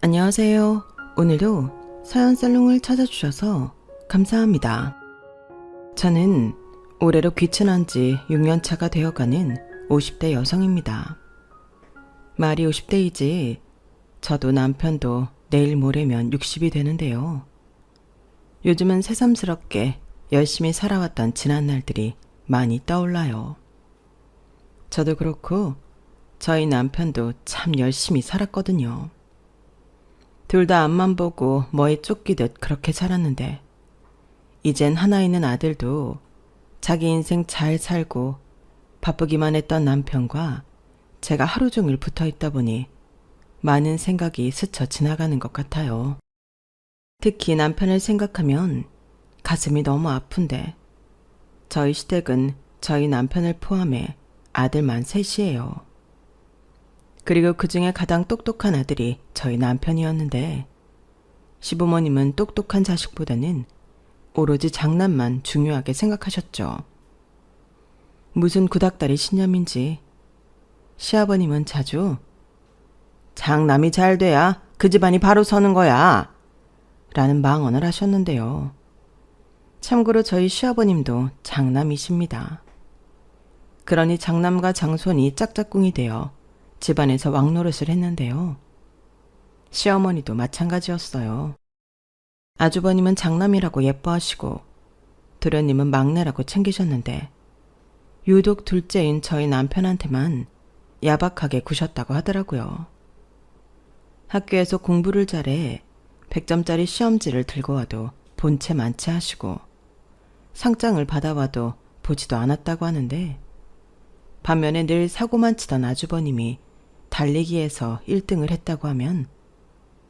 안녕하세요. 오늘도 사연살롱을 찾아주셔서 감사합니다. 저는 올해로 귀촌한 지 6년차가 되어가는 50대 여성입니다. 말이 50대이지 저도 남편도 내일 모레면 60이 되는데요. 요즘은 새삼스럽게 열심히 살아왔던 지난 날들이 많이 떠올라요. 저도 그렇고 저희 남편도 참 열심히 살았거든요. 둘 다 앞만 보고 뭐에 쫓기듯 그렇게 살았는데 이젠 하나 있는 아들도 자기 인생 잘 살고 바쁘기만 했던 남편과 제가 하루 종일 붙어 있다 보니 많은 생각이 스쳐 지나가는 것 같아요. 특히 남편을 생각하면 가슴이 너무 아픈데 저희 시댁은 저희 남편을 포함해 아들만 셋이에요. 그리고 그 중에 가장 똑똑한 아들이 저희 남편이었는데 시부모님은 똑똑한 자식보다는 오로지 장남만 중요하게 생각하셨죠. 무슨 구닥다리 신념인지 시아버님은 자주 장남이 잘 돼야 그 집안이 바로 서는 거야 라는 망언을 하셨는데요. 참고로 저희 시아버님도 장남이십니다. 그러니 장남과 장손이 짝짝꿍이 되어 집안에서 왕노릇을 했는데요. 시어머니도 마찬가지였어요. 아주버님은 장남이라고 예뻐하시고 도련님은 막내라고 챙기셨는데 유독 둘째인 저희 남편한테만 야박하게 구셨다고 하더라고요. 학교에서 공부를 잘해 100점짜리 시험지를 들고 와도 본체 많지 하시고 상장을 받아와도 보지도 않았다고 하는데 반면에 늘 사고만 치던 아주버님이 달리기에서 1등을 했다고 하면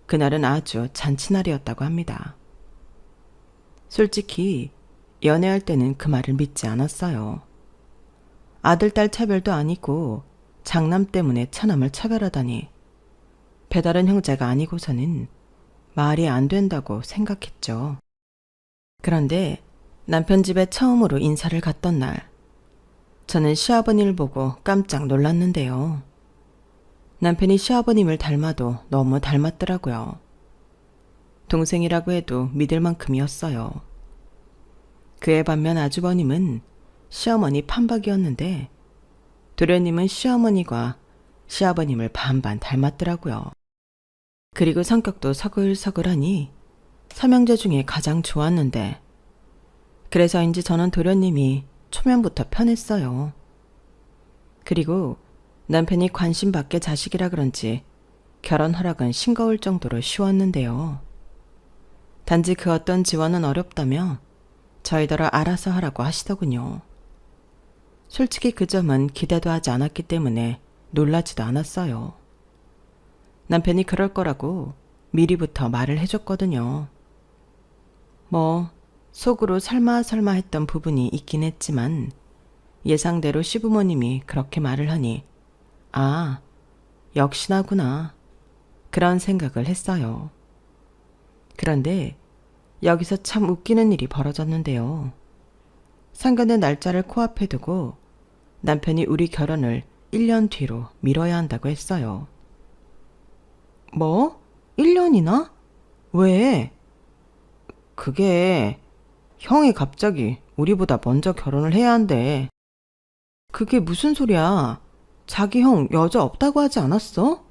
그날은 아주 잔치날이었다고 합니다. 솔직히 연애할 때는 그 말을 믿지 않았어요. 아들, 딸 차별도 아니고 장남 때문에 차남을 차별하다니 배다른 형제가 아니고서는 말이 안 된다고 생각했죠. 그런데 남편 집에 처음으로 인사를 갔던 날 저는 시아버님을 보고 깜짝 놀랐는데요. 남편이 시아버님을 닮아도 너무 닮았더라고요. 동생이라고 해도 믿을 만큼이었어요. 그에 반면 아주버님은 시어머니 판박이었는데 도련님은 시어머니가 시아버님을 반반 닮았더라고요. 그리고 성격도 서글서글하니 삼형제 중에 가장 좋았는데 그래서인지 저는 도련님이 초면부터 편했어요. 그리고 남편이 관심 밖의 자식이라 그런지 결혼 허락은 싱거울 정도로 쉬웠는데요. 단지 그 어떤 지원은 어렵다며 저희더러 알아서 하라고 하시더군요. 솔직히 그 점은 기대도 하지 않았기 때문에 놀라지도 않았어요. 남편이 그럴 거라고 미리부터 말을 해줬거든요. 속으로 설마 했던 부분이 있긴 했지만 예상대로 시부모님이 그렇게 말을 하니 아, 역시나구나 그런 생각을 했어요. 그런데 여기서 참 웃기는 일이 벌어졌는데요. 상견례 날짜를 코앞에 두고 남편이 우리 결혼을 1년 뒤로 미뤄야 한다고 했어요. 뭐? 1년이나? 왜? 그게 형이 갑자기 우리보다 먼저 결혼을 해야 한대. 그게 무슨 소리야? 자기 형 여자 없다고 하지 않았어?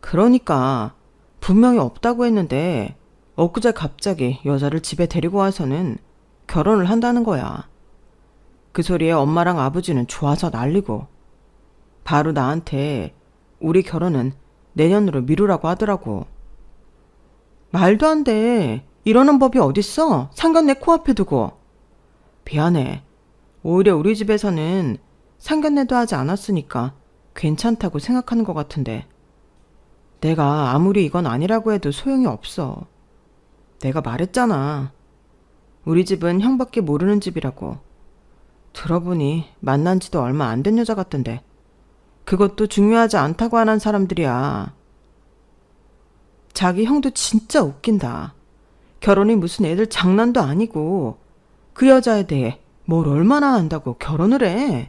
그러니까 분명히 없다고 했는데 엊그제 갑자기 여자를 집에 데리고 와서는 결혼을 한다는 거야. 그 소리에 엄마랑 아버지는 좋아서 난리고 바로 나한테 우리 결혼은 내년으로 미루라고 하더라고. 말도 안 돼. 이러는 법이 어딨어? 상견례 코앞에 두고. 미안해. 오히려 우리 집에서는 상견례도 하지 않았으니까 괜찮다고 생각하는 것 같은데 내가 아무리 이건 아니라고 해도 소용이 없어. 내가 말했잖아. 우리 집은 형밖에 모르는 집이라고. 들어보니 만난 지도 얼마 안 된 여자 같던데 그것도 중요하지 않다고 하는 사람들이야. 자기 형도 진짜 웃긴다. 결혼이 무슨 애들 장난도 아니고 그 여자에 대해 뭘 얼마나 안다고 결혼을 해.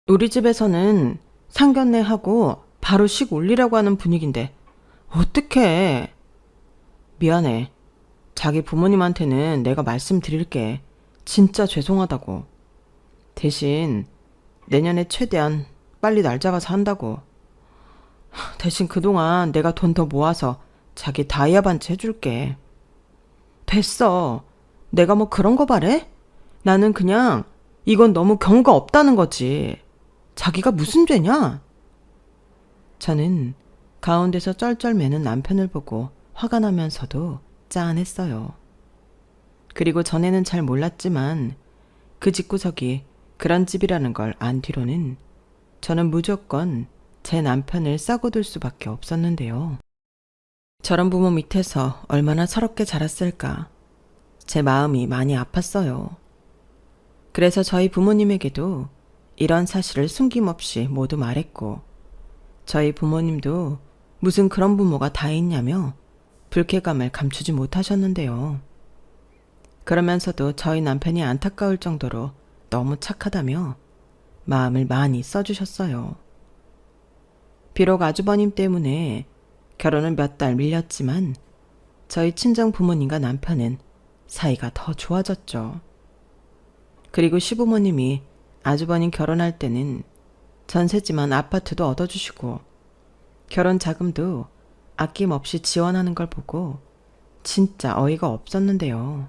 우리 집에서는 상견례하고 바로 식 올리라고 하는 분위기인데 어떡해. 미안해. 자기 부모님한테는 내가 말씀드릴게. 진짜 죄송하다고. 대신 내년에 최대한 빨리 날 잡아서 한다고. 대신 그동안 내가 돈 더 모아서 자기 다이아 반지 해줄게. 됐어. 내가 뭐 그런 거 바래? 나는 그냥 이건 너무 경우가 없다는 거지. 자기가 무슨 죄냐? 저는 가운데서 쩔쩔매는 남편을 보고 화가 나면서도 짠했어요. 그리고 전에는 잘 몰랐지만 그 집구석이 그런 집이라는 걸 안 뒤로는 저는 무조건 제 남편을 싸고둘 수밖에 없었는데요. 저런 부모 밑에서 얼마나 서럽게 자랐을까. 제 마음이 많이 아팠어요. 그래서 저희 부모님에게도 이런 사실을 숨김없이 모두 말했고, 저희 부모님도 무슨 그런 부모가 다 있냐며 불쾌감을 감추지 못하셨는데요. 그러면서도 저희 남편이 안타까울 정도로 너무 착하다며 마음을 많이 써주셨어요. 비록 아주버님 때문에 결혼은 몇 달 밀렸지만 저희 친정 부모님과 남편은 사이가 더 좋아졌죠. 그리고 시부모님이 아주버님 결혼할 때는 전세지만 아파트도 얻어주시고 결혼 자금도 아낌없이 지원하는 걸 보고 진짜 어이가 없었는데요.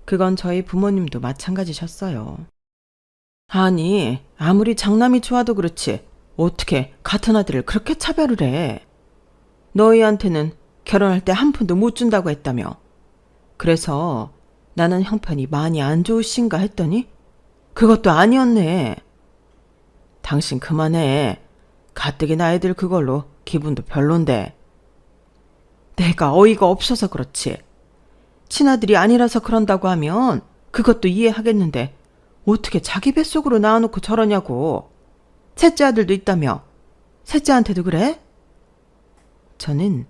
그건 저희 부모님도 마찬가지셨어요. 아니, 아무리 장남이 좋아도 그렇지 어떻게 같은 아들을 그렇게 차별을 해. 너희한테는 결혼할 때 한 푼도 못 준다고 했다며. 그래서 나는 형편이 많이 안 좋으신가 했더니 그것도 아니었네. 당신 그만해. 가뜩이 나이들 그걸로 기분도 별론데. 내가 어이가 없어서 그렇지. 친아들이 아니라서 그런다고 하면 그것도 이해하겠는데 어떻게 자기 뱃속으로 낳아놓고 저러냐고. 셋째 아들도 있다며. 셋째한테도 그래? 저는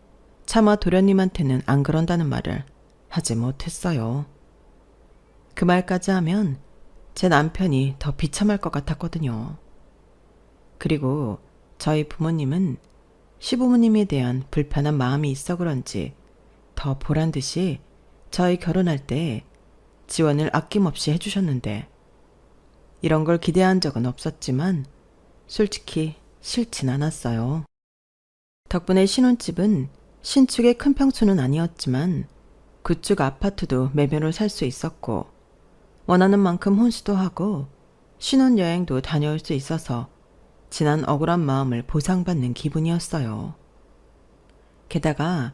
차마 도련님한테는 안 그런다는 말을 하지 못했어요. 그 말까지 하면 제 남편이 더 비참할 것 같았거든요. 그리고 저희 부모님은 시부모님에 대한 불편한 마음이 있어 그런지 더 보란 듯이 저희 결혼할 때 지원을 아낌없이 해주셨는데 이런 걸 기대한 적은 없었지만 솔직히 싫진 않았어요. 덕분에 신혼집은 신축의 큰 평수는 아니었지만 구축 아파트도 매매로 살 수 있었고 원하는 만큼 혼수도 하고 신혼여행도 다녀올 수 있어서 지난 억울한 마음을 보상받는 기분이었어요. 게다가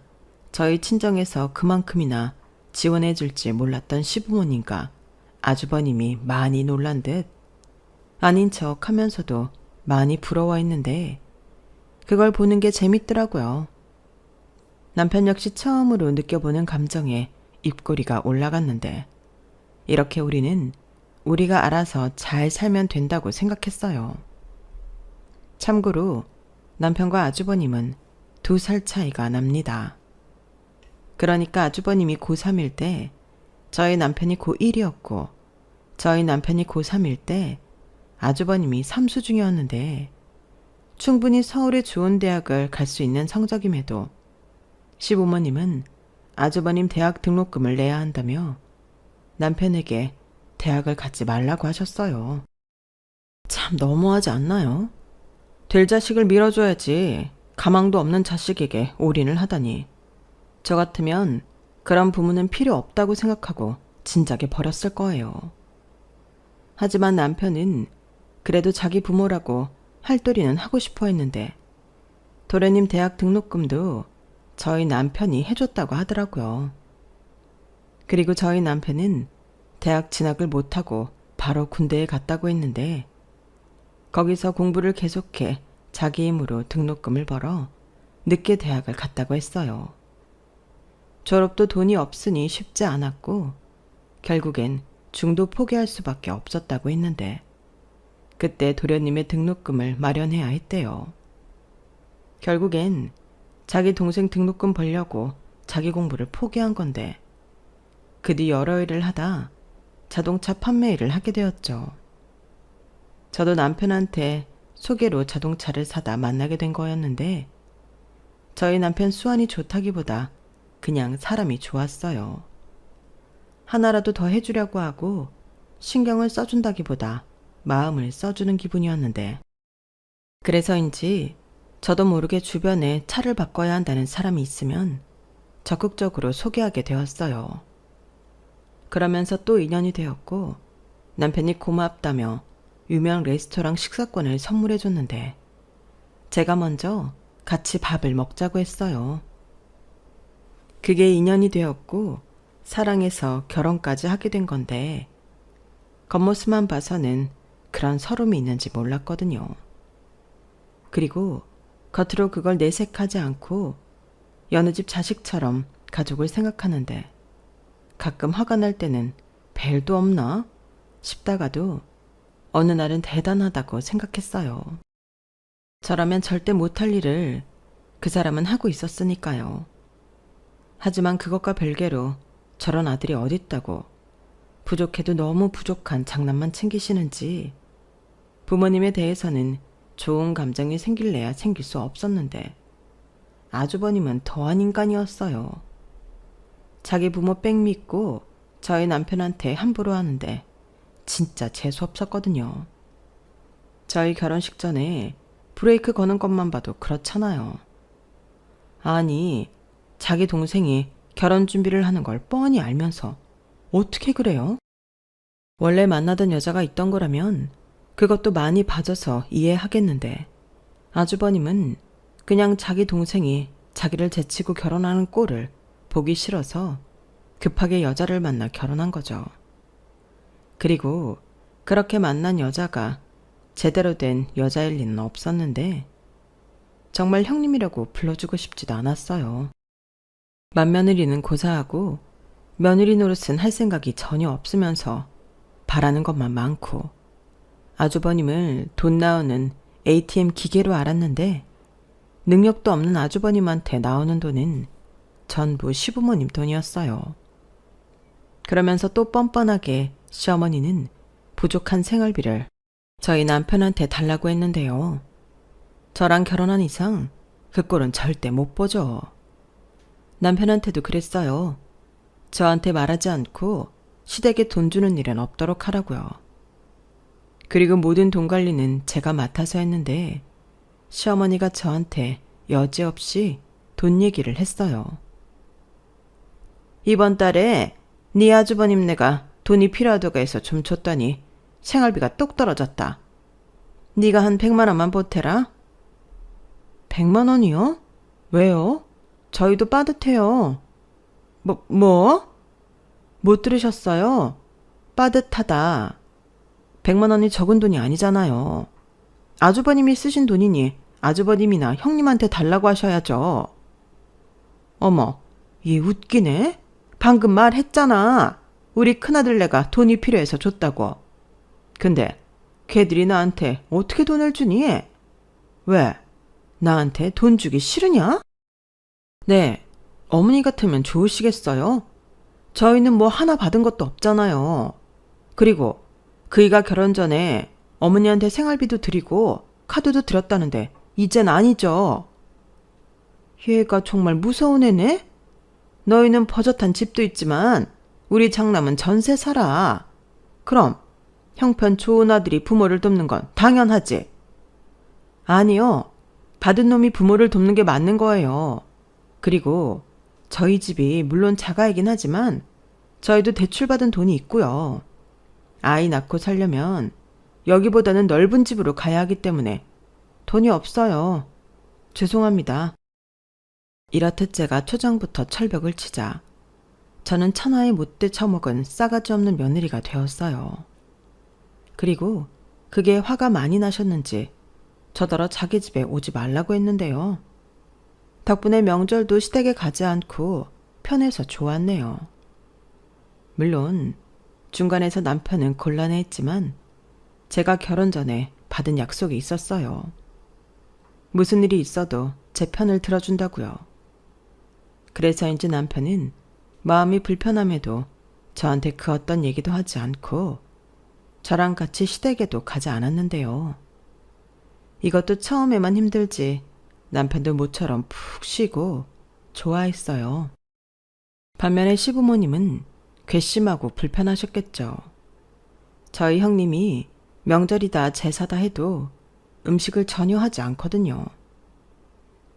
저희 친정에서 그만큼이나 지원해 줄지 몰랐던 시부모님과 아주버님이 많이 놀란 듯 아닌 척 하면서도 많이 부러워했는데 그걸 보는 게 재밌더라고요. 남편 역시 처음으로 느껴보는 감정에 입꼬리가 올라갔는데 이렇게 우리는 우리가 알아서 잘 살면 된다고 생각했어요. 참고로 남편과 아주버님은 2살 차이가 납니다. 그러니까 아주버님이 고3일 때 저희 남편이 고1이었고 저희 남편이 고3일 때 아주버님이 삼수 중이었는데 충분히 서울의 좋은 대학을 갈 수 있는 성적임에도 시부모님은 아주버님 대학 등록금을 내야 한다며 남편에게 대학을 가지 말라고 하셨어요. 참 너무하지 않나요? 될 자식을 밀어줘야지 가망도 없는 자식에게 올인을 하다니. 저 같으면 그런 부모는 필요 없다고 생각하고 진작에 버렸을 거예요. 하지만 남편은 그래도 자기 부모라고 할도리는 하고 싶어 했는데 도련님 대학 등록금도 저희 남편이 해줬다고 하더라고요. 그리고 저희 남편은 대학 진학을 못하고 바로 군대에 갔다고 했는데 거기서 공부를 계속해 자기 힘으로 등록금을 벌어 늦게 대학을 갔다고 했어요. 졸업도 돈이 없으니 쉽지 않았고 결국엔 중도 포기할 수밖에 없었다고 했는데 그때 도련님의 등록금을 마련해야 했대요. 결국엔 자기 동생 등록금 벌려고 자기 공부를 포기한 건데 그 뒤 여러 일을 하다 자동차 판매 일을 하게 되었죠. 저도 남편한테 소개로 자동차를 사다 만나게 된 거였는데 저희 남편 수완이 좋다기보다 그냥 사람이 좋았어요. 하나라도 더 해주려고 하고 신경을 써준다기보다 마음을 써주는 기분이었는데, 그래서인지 저도 모르게 주변에 차를 바꿔야 한다는 사람이 있으면 적극적으로 소개하게 되었어요. 그러면서 또 인연이 되었고, 남편이 고맙다며 유명 레스토랑 식사권을 선물해 줬는데 제가 먼저 같이 밥을 먹자고 했어요. 그게 인연이 되었고 사랑해서 결혼까지 하게 된 건데, 겉모습만 봐서는 그런 서름이 있는지 몰랐거든요. 그리고 겉으로 그걸 내색하지 않고 여느 집 자식처럼 가족을 생각하는데, 가끔 화가 날 때는 벨도 없나 싶다가도 어느 날은 대단하다고 생각했어요. 저라면 절대 못할 일을 그 사람은 하고 있었으니까요. 하지만 그것과 별개로 저런 아들이 어딨다고 부족해도 너무 부족한 장난만 챙기시는지, 부모님에 대해서는 좋은 감정이 생길래야 생길 수 없었는데 아주버님은 더한 인간이었어요. 자기 부모 뺑 믿고 저희 남편한테 함부로 하는데 진짜 재수 없었거든요. 저희 결혼식 전에 브레이크 거는 것만 봐도 그렇잖아요. 아니, 자기 동생이 결혼 준비를 하는 걸 뻔히 알면서 어떻게 그래요? 원래 만나던 여자가 있던 거라면 그것도 많이 봐줘서 이해하겠는데, 아주버님은 그냥 자기 동생이 자기를 제치고 결혼하는 꼴을 보기 싫어서 급하게 여자를 만나 결혼한 거죠. 그리고 그렇게 만난 여자가 제대로 된 여자일 리는 없었는데 정말 형님이라고 불러주고 싶지도 않았어요. 맏며느리는 고사하고 며느리 노릇은 할 생각이 전혀 없으면서 바라는 것만 많고, 아주버님을 돈 나오는 ATM 기계로 알았는데 능력도 없는 아주버님한테 나오는 돈은 전부 시부모님 돈이었어요. 그러면서 또 뻔뻔하게 시어머니는 부족한 생활비를 저희 남편한테 달라고 했는데요. 저랑 결혼한 이상 그 꼴은 절대 못 보죠. 남편한테도 그랬어요. 저한테 말하지 않고 시댁에 돈 주는 일은 없도록 하라고요. 그리고 모든 돈 관리는 제가 맡아서 했는데 시어머니가 저한테 여지없이 돈 얘기를 했어요. 이번 달에 네 아주버님네가 돈이 필요하다고 해서 좀 줬더니 생활비가 똑 떨어졌다. 네가 한 100만 원만 보태라. 100만 원이요? 왜요? 저희도 빠듯해요. 뭐? 못 들으셨어요? 빠듯하다. 100만 원이 적은 돈이 아니잖아요. 아주버님이 쓰신 돈이니 아주버님이나 형님한테 달라고 하셔야죠. 어머, 얘 웃기네? 방금 말했잖아. 우리 큰아들네가 돈이 필요해서 줬다고. 근데 걔들이 나한테 어떻게 돈을 주니? 왜? 나한테 돈 주기 싫으냐? 네, 어머니 같으면 좋으시겠어요? 저희는 뭐 하나 받은 것도 없잖아요. 그리고 그이가 결혼 전에 어머니한테 생활비도 드리고 카드도 드렸다는데 이젠 아니죠. 얘가 정말 무서운 애네? 너희는 버젓한 집도 있지만 우리 장남은 전세 살아. 그럼 형편 좋은 아들이 부모를 돕는 건 당연하지. 아니요. 받은 놈이 부모를 돕는 게 맞는 거예요. 그리고 저희 집이 물론 자가이긴 하지만 저희도 대출받은 돈이 있고요. 아이 낳고 살려면 여기보다는 넓은 집으로 가야 하기 때문에 돈이 없어요. 죄송합니다. 이렇듯 제가 초장부터 철벽을 치자 저는 천하에 못돼 처먹은 싸가지 없는 며느리가 되었어요. 그리고 그게 화가 많이 나셨는지 저더러 자기 집에 오지 말라고 했는데요. 덕분에 명절도 시댁에 가지 않고 편해서 좋았네요. 물론 중간에서 남편은 곤란해했지만 제가 결혼 전에 받은 약속이 있었어요. 무슨 일이 있어도 제 편을 들어준다고요. 그래서인지 남편은 마음이 불편함에도 저한테 그 어떤 얘기도 하지 않고 저랑 같이 시댁에도 가지 않았는데요. 이것도 처음에만 힘들지 남편도 모처럼 푹 쉬고 좋아했어요. 반면에 시부모님은 괘씸하고 불편하셨겠죠. 저희 형님이 명절이다 제사다 해도 음식을 전혀 하지 않거든요.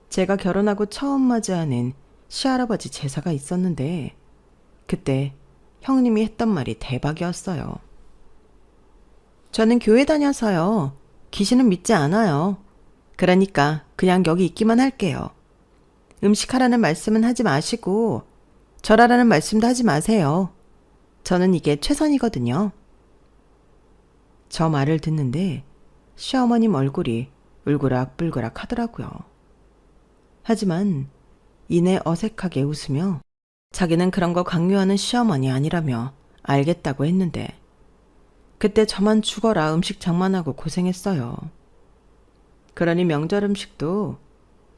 제가 결혼하고 처음 맞이하는 시할아버지 제사가 있었는데 그때 형님이 했던 말이 대박이었어요. 저는 교회 다녀서요. 귀신은 믿지 않아요. 그러니까 그냥 여기 있기만 할게요. 음식하라는 말씀은 하지 마시고 절하라는 말씀도 하지 마세요. 저는 이게 최선이거든요. 저 말을 듣는데 시어머님 얼굴이 울그락불그락 하더라고요. 하지만 이내 어색하게 웃으며 자기는 그런 거 강요하는 시어머니 아니라며 알겠다고 했는데 그때 저만 죽어라 음식 장만하고 고생했어요. 그러니 명절 음식도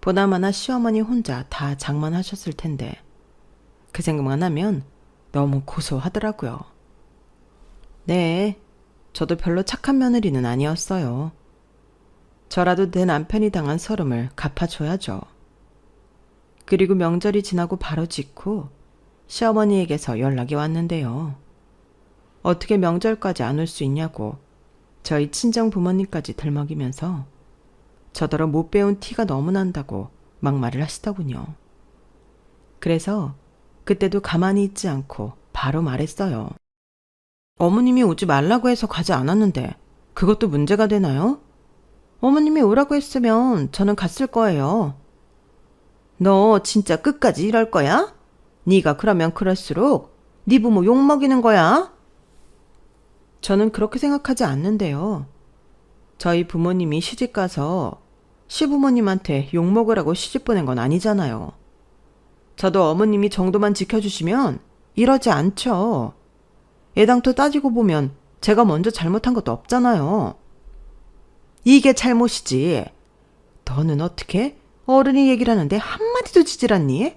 보나마나 시어머니 혼자 다 장만하셨을 텐데 그 생각만 하면 너무 고소하더라고요. 네, 저도 별로 착한 며느리는 아니었어요. 저라도 내 남편이 당한 서름을 갚아줘야죠. 그리고 명절이 지나고 바로 직후 시어머니에게서 연락이 왔는데요. 어떻게 명절까지 안 올 수 있냐고 저희 친정 부모님까지 들먹이면서 저더러 못 배운 티가 너무 난다고 막말을 하시더군요. 그래서 그때도 가만히 있지 않고 바로 말했어요. 어머님이 오지 말라고 해서 가지 않았는데 그것도 문제가 되나요? 어머님이 오라고 했으면 저는 갔을 거예요. 너 진짜 끝까지 이럴 거야? 네가 그러면 그럴수록 네 부모 욕먹이는 거야? 저는 그렇게 생각하지 않는데요. 저희 부모님이 시집가서 시부모님한테 욕먹으라고 시집 보낸 건 아니잖아요. 저도 어머님이 정도만 지켜주시면 이러지 않죠. 애당초 따지고 보면 제가 먼저 잘못한 것도 없잖아요. 이게 잘못이지. 너는 어떻게 어른이 얘기를 하는데 한마디도 지질 않니?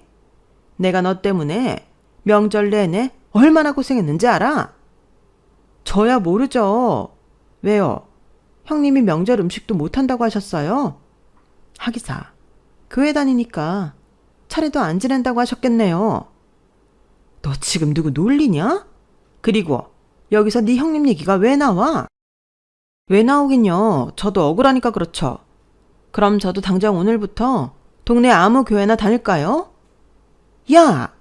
내가 너 때문에 명절 내내 얼마나 고생했는지 알아? 저야 모르죠. 왜요? 형님이 명절 음식도 못한다고 하셨어요? 하기사, 교회 다니니까 차례도 안 지낸다고 하셨겠네요. 너 지금 누구 놀리냐? 그리고 여기서 네 형님 얘기가 왜 나와? 왜 나오긴요. 저도 억울하니까 그렇죠. 그럼 저도 당장 오늘부터 동네 아무 교회나 다닐까요? 야!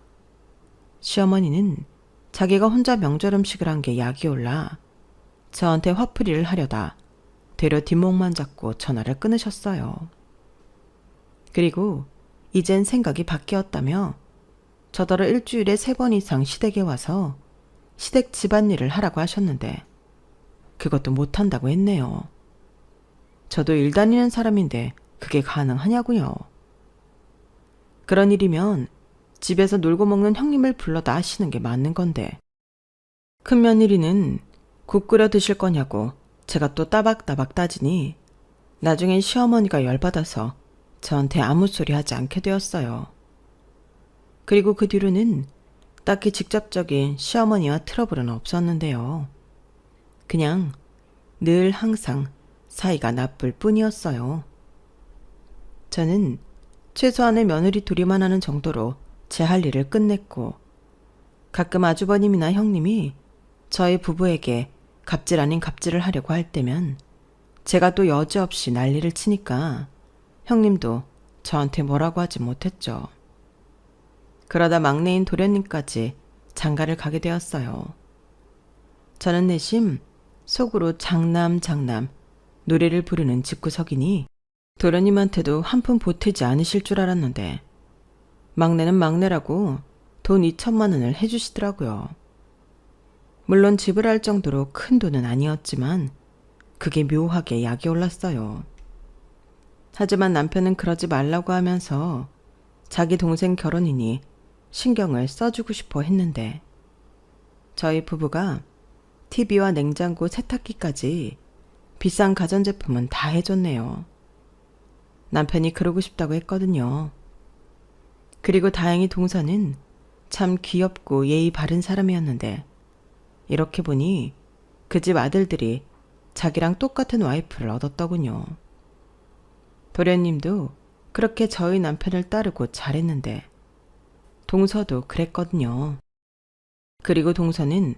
시어머니는 자기가 혼자 명절 음식을 한 게 약이 올라 저한테 화풀이를 하려다 되려 뒷목만 잡고 전화를 끊으셨어요. 그리고 이젠 생각이 바뀌었다며 저더러 일주일에 3번 이상 시댁에 와서 시댁 집안일을 하라고 하셨는데 그것도 못한다고 했네요. 저도 일 다니는 사람인데 그게 가능하냐고요. 그런 일이면 집에서 놀고 먹는 형님을 불러다 하시는 게 맞는 건데 큰 며느리는 국 끓여 드실 거냐고 제가 또 따박따박 따지니 나중엔 시어머니가 열받아서 저한테 아무 소리 하지 않게 되었어요. 그리고 그 뒤로는 딱히 직접적인 시어머니와 트러블은 없었는데요. 그냥 늘 항상 사이가 나쁠 뿐이었어요. 저는 최소한의 며느리 둘이만 하는 정도로 제 할 일을 끝냈고 가끔 아주버님이나 형님이 저희 부부에게 갑질 아닌 갑질을 하려고 할 때면 제가 또 여지없이 난리를 치니까 형님도 저한테 뭐라고 하지 못했죠. 그러다 막내인 도련님까지 장가를 가게 되었어요. 저는 내심 속으로 장남 노래를 부르는 집구석이니 도련님한테도 한 푼 보태지 않으실 줄 알았는데 막내는 막내라고 돈 2천만 원을 해주시더라고요. 물론 지불할 정도로 큰 돈은 아니었지만 그게 묘하게 약이 올랐어요. 하지만 남편은 그러지 말라고 하면서 자기 동생 결혼이니 신경을 써주고 싶어 했는데 저희 부부가 TV와 냉장고, 세탁기까지 비싼 가전제품은 다 해줬네요. 남편이 그러고 싶다고 했거든요. 그리고 다행히 동서는 참 귀엽고 예의 바른 사람이었는데 이렇게 보니 그 집 아들들이 자기랑 똑같은 와이프를 얻었더군요. 도련님도 그렇게 저희 남편을 따르고 잘했는데 동서도 그랬거든요. 그리고 동서는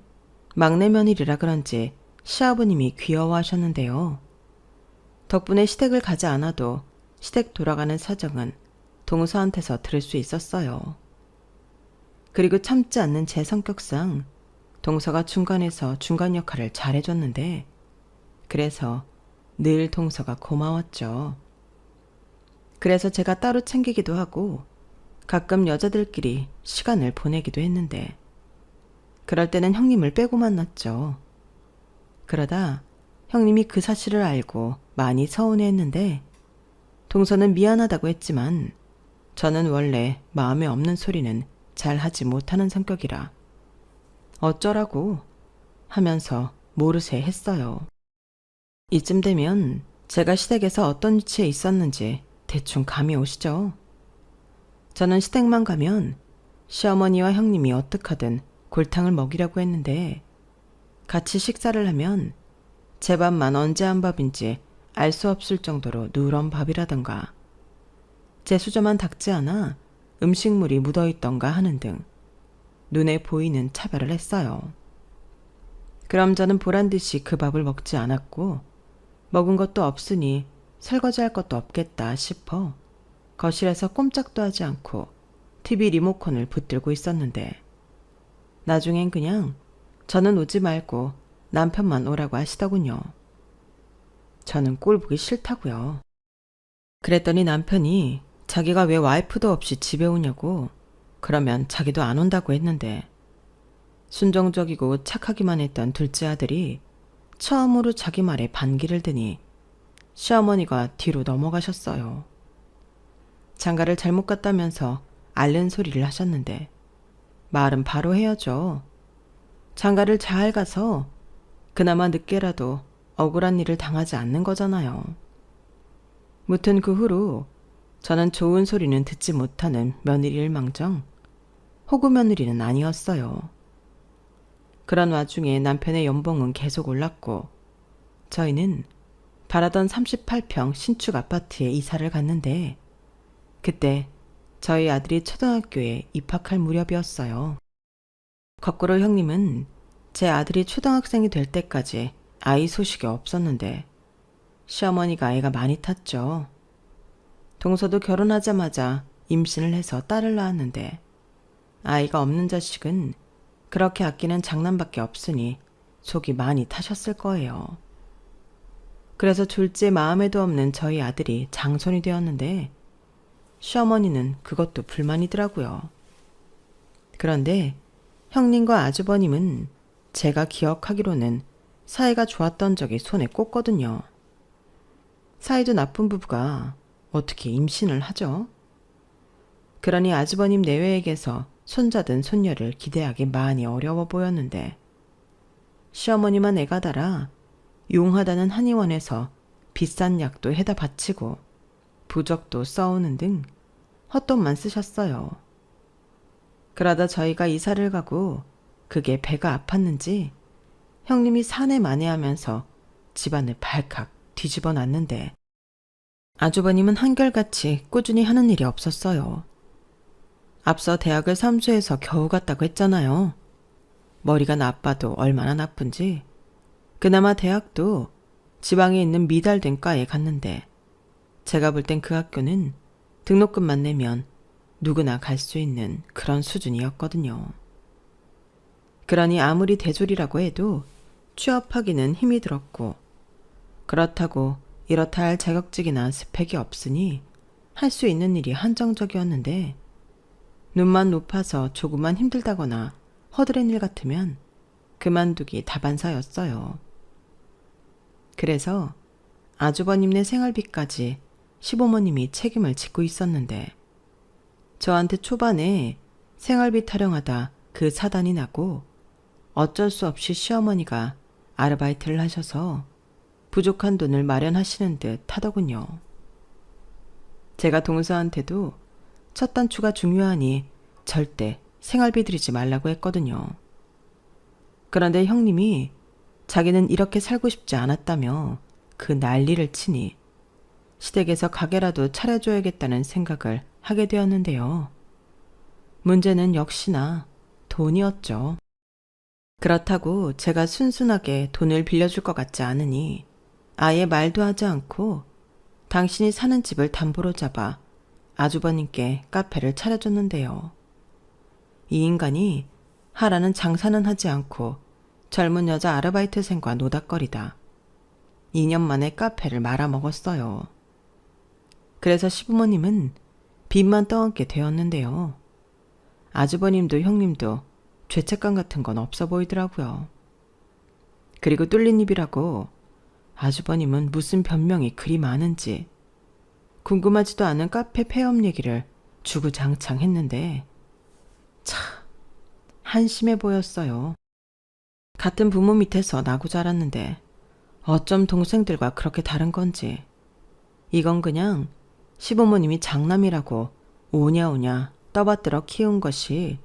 막내 며느리라 그런지 시아버님이 귀여워하셨는데요. 덕분에 시댁을 가지 않아도 시댁 돌아가는 사정은 동서한테서 들을 수 있었어요. 그리고 참지 않는 제 성격상 동서가 중간에서 중간 역할을 잘해줬는데 그래서 늘 동서가 고마웠죠. 그래서 제가 따로 챙기기도 하고 가끔 여자들끼리 시간을 보내기도 했는데 그럴 때는 형님을 빼고 만났죠. 그러다 형님이 그 사실을 알고 많이 서운해했는데 동서는 미안하다고 했지만 저는 원래 마음에 없는 소리는 잘 하지 못하는 성격이라 어쩌라고 하면서 모르쇠 했어요. 이쯤 되면 제가 시댁에서 어떤 위치에 있었는지 대충 감이 오시죠? 저는 시댁만 가면 시어머니와 형님이 어떡하든 골탕을 먹이려고 했는데 같이 식사를 하면 제 밥만 언제 한 밥인지 알 수 없을 정도로 누런 밥이라던가 제 수저만 닦지 않아 음식물이 묻어있던가 하는 등 눈에 보이는 차별을 했어요. 그럼 저는 보란듯이 그 밥을 먹지 않았고 먹은 것도 없으니 설거지할 것도 없겠다 싶어 거실에서 꼼짝도 하지 않고 TV 리모컨을 붙들고 있었는데 나중엔 그냥 저는 오지 말고 남편만 오라고 하시더군요. 저는 꼴 보기 싫다고요. 그랬더니 남편이 자기가 왜 와이프도 없이 집에 오냐고 그러면 자기도 안 온다고 했는데 순종적이고 착하기만 했던 둘째 아들이 처음으로 자기 말에 반기를 드니 시어머니가 뒤로 넘어가셨어요. 장가를 잘못 갔다면서 앓는 소리를 하셨는데 말은 바로 해야죠. 장가를 잘 가서 그나마 늦게라도 억울한 일을 당하지 않는 거잖아요. 무튼 그 후로 저는 좋은 소리는 듣지 못하는 며느리를 망정 호구 며느리는 아니었어요. 그런 와중에 남편의 연봉은 계속 올랐고 저희는 바라던 38평 신축 아파트에 이사를 갔는데 그때 저희 아들이 초등학교에 입학할 무렵이었어요. 거꾸로 형님은 제 아들이 초등학생이 될 때까지 아이 소식이 없었는데 시어머니가 애가 많이 탔죠. 동서도 결혼하자마자 임신을 해서 딸을 낳았는데 아이가 없는 자식은 그렇게 아끼는 장남밖에 없으니 속이 많이 타셨을 거예요. 그래서 둘째 마음에도 없는 저희 아들이 장손이 되었는데 시어머니는 그것도 불만이더라고요. 그런데 형님과 아주버님은 제가 기억하기로는 사이가 좋았던 적이 손에 꼽거든요. 사이도 나쁜 부부가 어떻게 임신을 하죠? 그러니 아주버님 내외에게서 손자든 손녀를 기대하기 많이 어려워 보였는데 시어머니만 애가 달아 용하다는 한의원에서 비싼 약도 해다 바치고 부적도 써오는 등 헛돈만 쓰셨어요. 그러다 저희가 이사를 가고 그게 배가 아팠는지 형님이 사내 만회하면서 집안을 발칵 뒤집어 놨는데 아주버님은 한결같이 꾸준히 하는 일이 없었어요. 앞서 대학을 삼수해서 겨우 갔다고 했잖아요. 머리가 나빠도 얼마나 나쁜지 그나마 대학도 지방에 있는 미달된 과에 갔는데 제가 볼 땐 그 학교는 등록금만 내면 누구나 갈 수 있는 그런 수준이었거든요. 그러니 아무리 대졸이라고 해도 취업하기는 힘이 들었고 그렇다고 이렇다 할 자격증이나 스펙이 없으니 할 수 있는 일이 한정적이었는데 눈만 높아서 조금만 힘들다거나 허드렛 일 같으면 그만두기 다반사였어요. 그래서 아주버님네 생활비까지 시부모님이 책임을 짓고 있었는데 저한테 초반에 생활비 타령하다 그 사단이 나고 어쩔 수 없이 시어머니가 아르바이트를 하셔서 부족한 돈을 마련하시는 듯 하더군요. 제가 동서한테도 첫 단추가 중요하니 절대 생활비 들이지 말라고 했거든요. 그런데 형님이 자기는 이렇게 살고 싶지 않았다며 그 난리를 치니 시댁에서 가게라도 차려줘야겠다는 생각을 하게 되었는데요. 문제는 역시나 돈이었죠. 그렇다고 제가 순순하게 돈을 빌려줄 것 같지 않으니 아예 말도 하지 않고 당신이 사는 집을 담보로 잡아 아주버님께 카페를 차려줬는데요. 이 인간이 하라는 장사는 하지 않고 젊은 여자 아르바이트생과 노닥거리다 2년 만에 카페를 말아먹었어요. 그래서 시부모님은 빚만 떠안게 되었는데요. 아주버님도 형님도 죄책감 같은 건 없어 보이더라고요. 그리고 뚫린 입이라고 아주버님은 무슨 변명이 그리 많은지 궁금하지도 않은 카페 폐업 얘기를 주구장창 했는데 참 한심해 보였어요. 같은 부모 밑에서 나고 자랐는데 어쩜 동생들과 그렇게 다른 건지. 이건 그냥 시부모님이 장남이라고 오냐오냐 떠받들어 키운 것이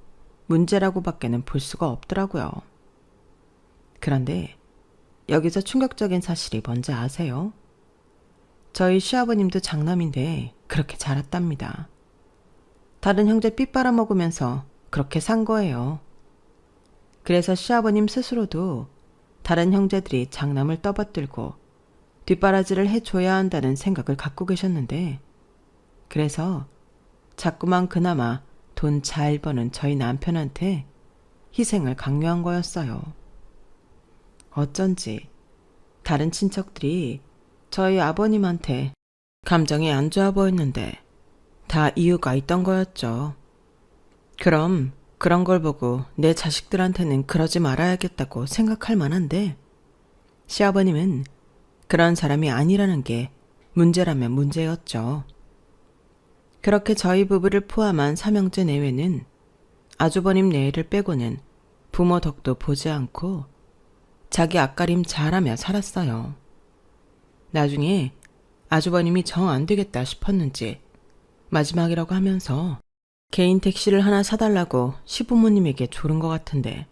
문제라고 밖에는 볼 수가 없더라고요. 그런데 여기서 충격적인 사실이 뭔지 아세요? 저희 시아버님도 장남인데 그렇게 자랐답니다. 다른 형제 삐 빨아먹으면서 그렇게 산 거예요. 그래서 시아버님 스스로도 다른 형제들이 장남을 떠받들고 뒷바라지를 해줘야 한다는 생각을 갖고 계셨는데 그래서 자꾸만 그나마 돈 잘 버는 저희 남편한테 희생을 강요한 거였어요. 어쩐지 다른 친척들이 저희 아버님한테 감정이 안 좋아 보였는데 다 이유가 있던 거였죠. 그럼 그런 걸 보고 내 자식들한테는 그러지 말아야겠다고 생각할 만한데 시아버님은 그런 사람이 아니라는 게 문제라면 문제였죠. 그렇게 저희 부부를 포함한 삼형제 내외는 아주버님 내외를 빼고는 부모 덕도 보지 않고 자기 앞가림 잘하며 살았어요. 나중에 아주버님이 정 안 되겠다 싶었는지 마지막이라고 하면서 개인 택시를 하나 사달라고 시부모님에게 조른 것 같은데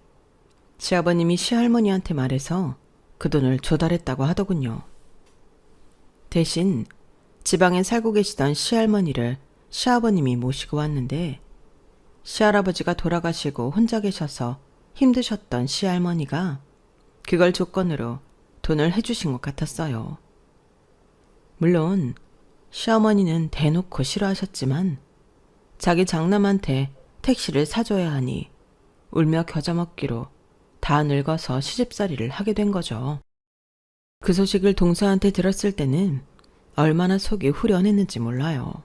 시아버님이 시할머니한테 말해서 그 돈을 조달했다고 하더군요. 대신 지방에 살고 계시던 시할머니를 시아버님이 모시고 왔는데 시할아버지가 돌아가시고 혼자 계셔서 힘드셨던 시할머니가 그걸 조건으로 돈을 해주신 것 같았어요. 물론 시어머니는 대놓고 싫어하셨지만 자기 장남한테 택시를 사줘야 하니 울며 겨자 먹기로 다 늙어서 시집살이를 하게 된 거죠. 그 소식을 동서한테 들었을 때는 얼마나 속이 후련했는지 몰라요.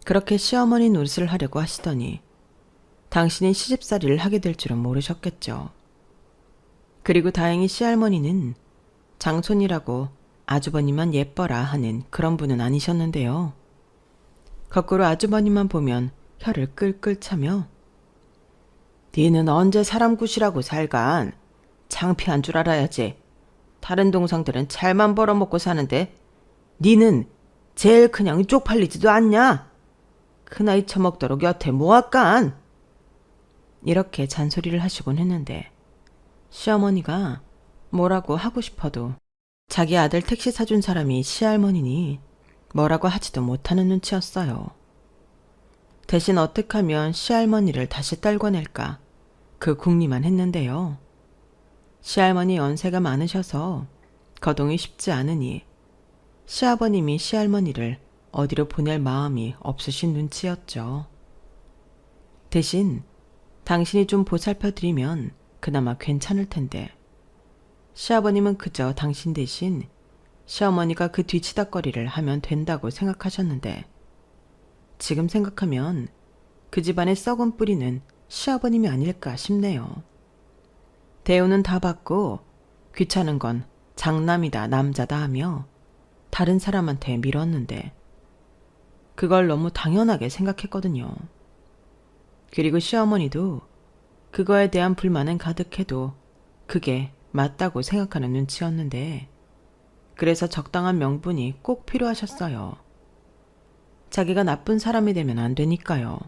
그렇게 시어머니 노릇을 하려고 하시더니 당신이 시집살이를 하게 될 줄은 모르셨겠죠. 그리고 다행히 시할머니는 장손이라고 아주버님만 예뻐라 하는 그런 분은 아니셨는데요. 거꾸로 아주버님만 보면 혀를 끌끌 차며 니는 언제 사람 구시라고 살간? 창피한 줄 알아야지. 다른 동상들은 잘만 벌어먹고 사는데 니는 제일 그냥 쪽팔리지도 않냐? 그 나이 처먹도록 여태 뭐할깐? 이렇게 잔소리를 하시곤 했는데 시어머니가 뭐라고 하고 싶어도 자기 아들 택시 사준 사람이 시할머니니 뭐라고 하지도 못하는 눈치였어요. 대신 어떻게 하면 시할머니를 다시 떨궈낼까 그 궁리만 했는데요. 시할머니 연세가 많으셔서 거동이 쉽지 않으니 시아버님이 시할머니를 어디로 보낼 마음이 없으신 눈치였죠. 대신 당신이 좀 보살펴드리면 그나마 괜찮을 텐데 시아버님은 그저 당신 대신 시어머니가 그 뒤치다꺼리를 하면 된다고 생각하셨는데 지금 생각하면 그 집안의 썩은 뿌리는 시아버님이 아닐까 싶네요. 대우는 다 받고 귀찮은 건 장남이다 남자다 하며 다른 사람한테 밀었는데 그걸 너무 당연하게 생각했거든요. 그리고 시어머니도 그거에 대한 불만은 가득해도 그게 맞다고 생각하는 눈치였는데 그래서 적당한 명분이 꼭 필요하셨어요. 자기가 나쁜 사람이 되면 안 되니까요.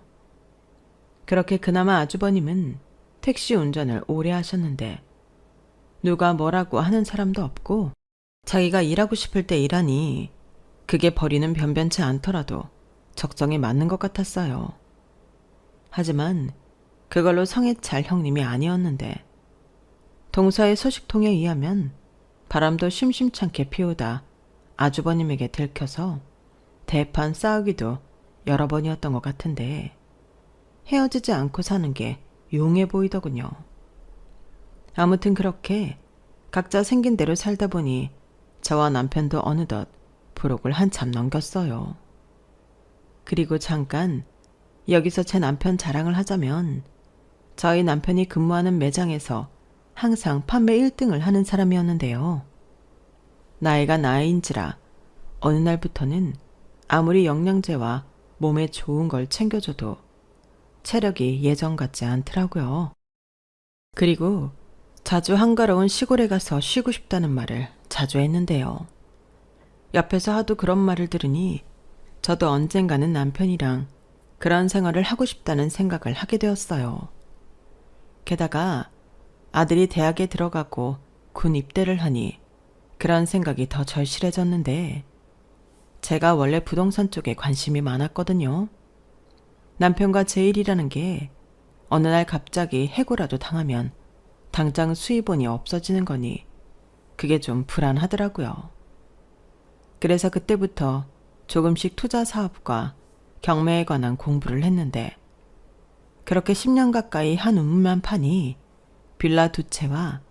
그렇게 그나마 아주버님은 택시 운전을 오래 하셨는데 누가 뭐라고 하는 사람도 없고 자기가 일하고 싶을 때 일하니 그게 벌이는 변변치 않더라도 적성에 맞는 것 같았어요. 하지만 그걸로 성에 찰 형님이 아니었는데 동서의 소식통에 의하면 바람도 심심찮게 피우다 아주버님에게 들켜서 대판 싸우기도 여러 번이었던 것 같은데 헤어지지 않고 사는 게 용해 보이더군요. 아무튼 그렇게 각자 생긴 대로 살다 보니 저와 남편도 어느덧 부록을 한참 넘겼어요. 그리고 잠깐 여기서 제 남편 자랑을 하자면 저희 남편이 근무하는 매장에서 항상 판매 1등을 하는 사람이었는데요. 나이가 나이인지라 어느 날부터는 아무리 영양제와 몸에 좋은 걸 챙겨줘도 체력이 예전 같지 않더라고요. 그리고 자주 한가로운 시골에 가서 쉬고 싶다는 말을 자주 했는데요. 옆에서 하도 그런 말을 들으니 저도 언젠가는 남편이랑 그런 생활을 하고 싶다는 생각을 하게 되었어요. 게다가 아들이 대학에 들어가고 군 입대를 하니 그런 생각이 더 절실해졌는데 제가 원래 부동산 쪽에 관심이 많았거든요. 남편과 제 일이라는 게 어느 날 갑자기 해고라도 당하면 당장 수입원이 없어지는 거니 그게 좀 불안하더라고요. 그래서 그때부터 조금씩 투자 사업과 경매에 관한 공부를 했는데 그렇게 10년 가까이 한 우물만 파니 빌라 2채와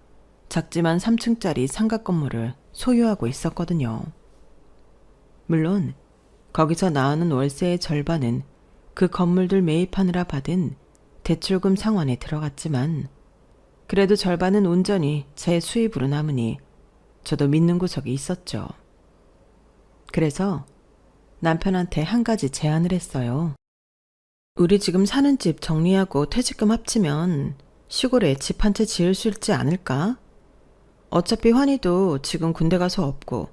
작지만 3층짜리 삼각 건물을 소유하고 있었거든요. 물론 거기서 나오는 월세의 절반은 그 건물들 매입하느라 받은 대출금 상환에 들어갔지만 그래도 절반은 온전히 제 수입으로 남으니 저도 믿는 구석이 있었죠. 그래서 남편한테 한 가지 제안을 했어요. 우리 지금 사는 집 정리하고 퇴직금 합치면 시골에 집 한 채 지을 수 있지 않을까? 어차피 환희도 지금 군대 가서 없고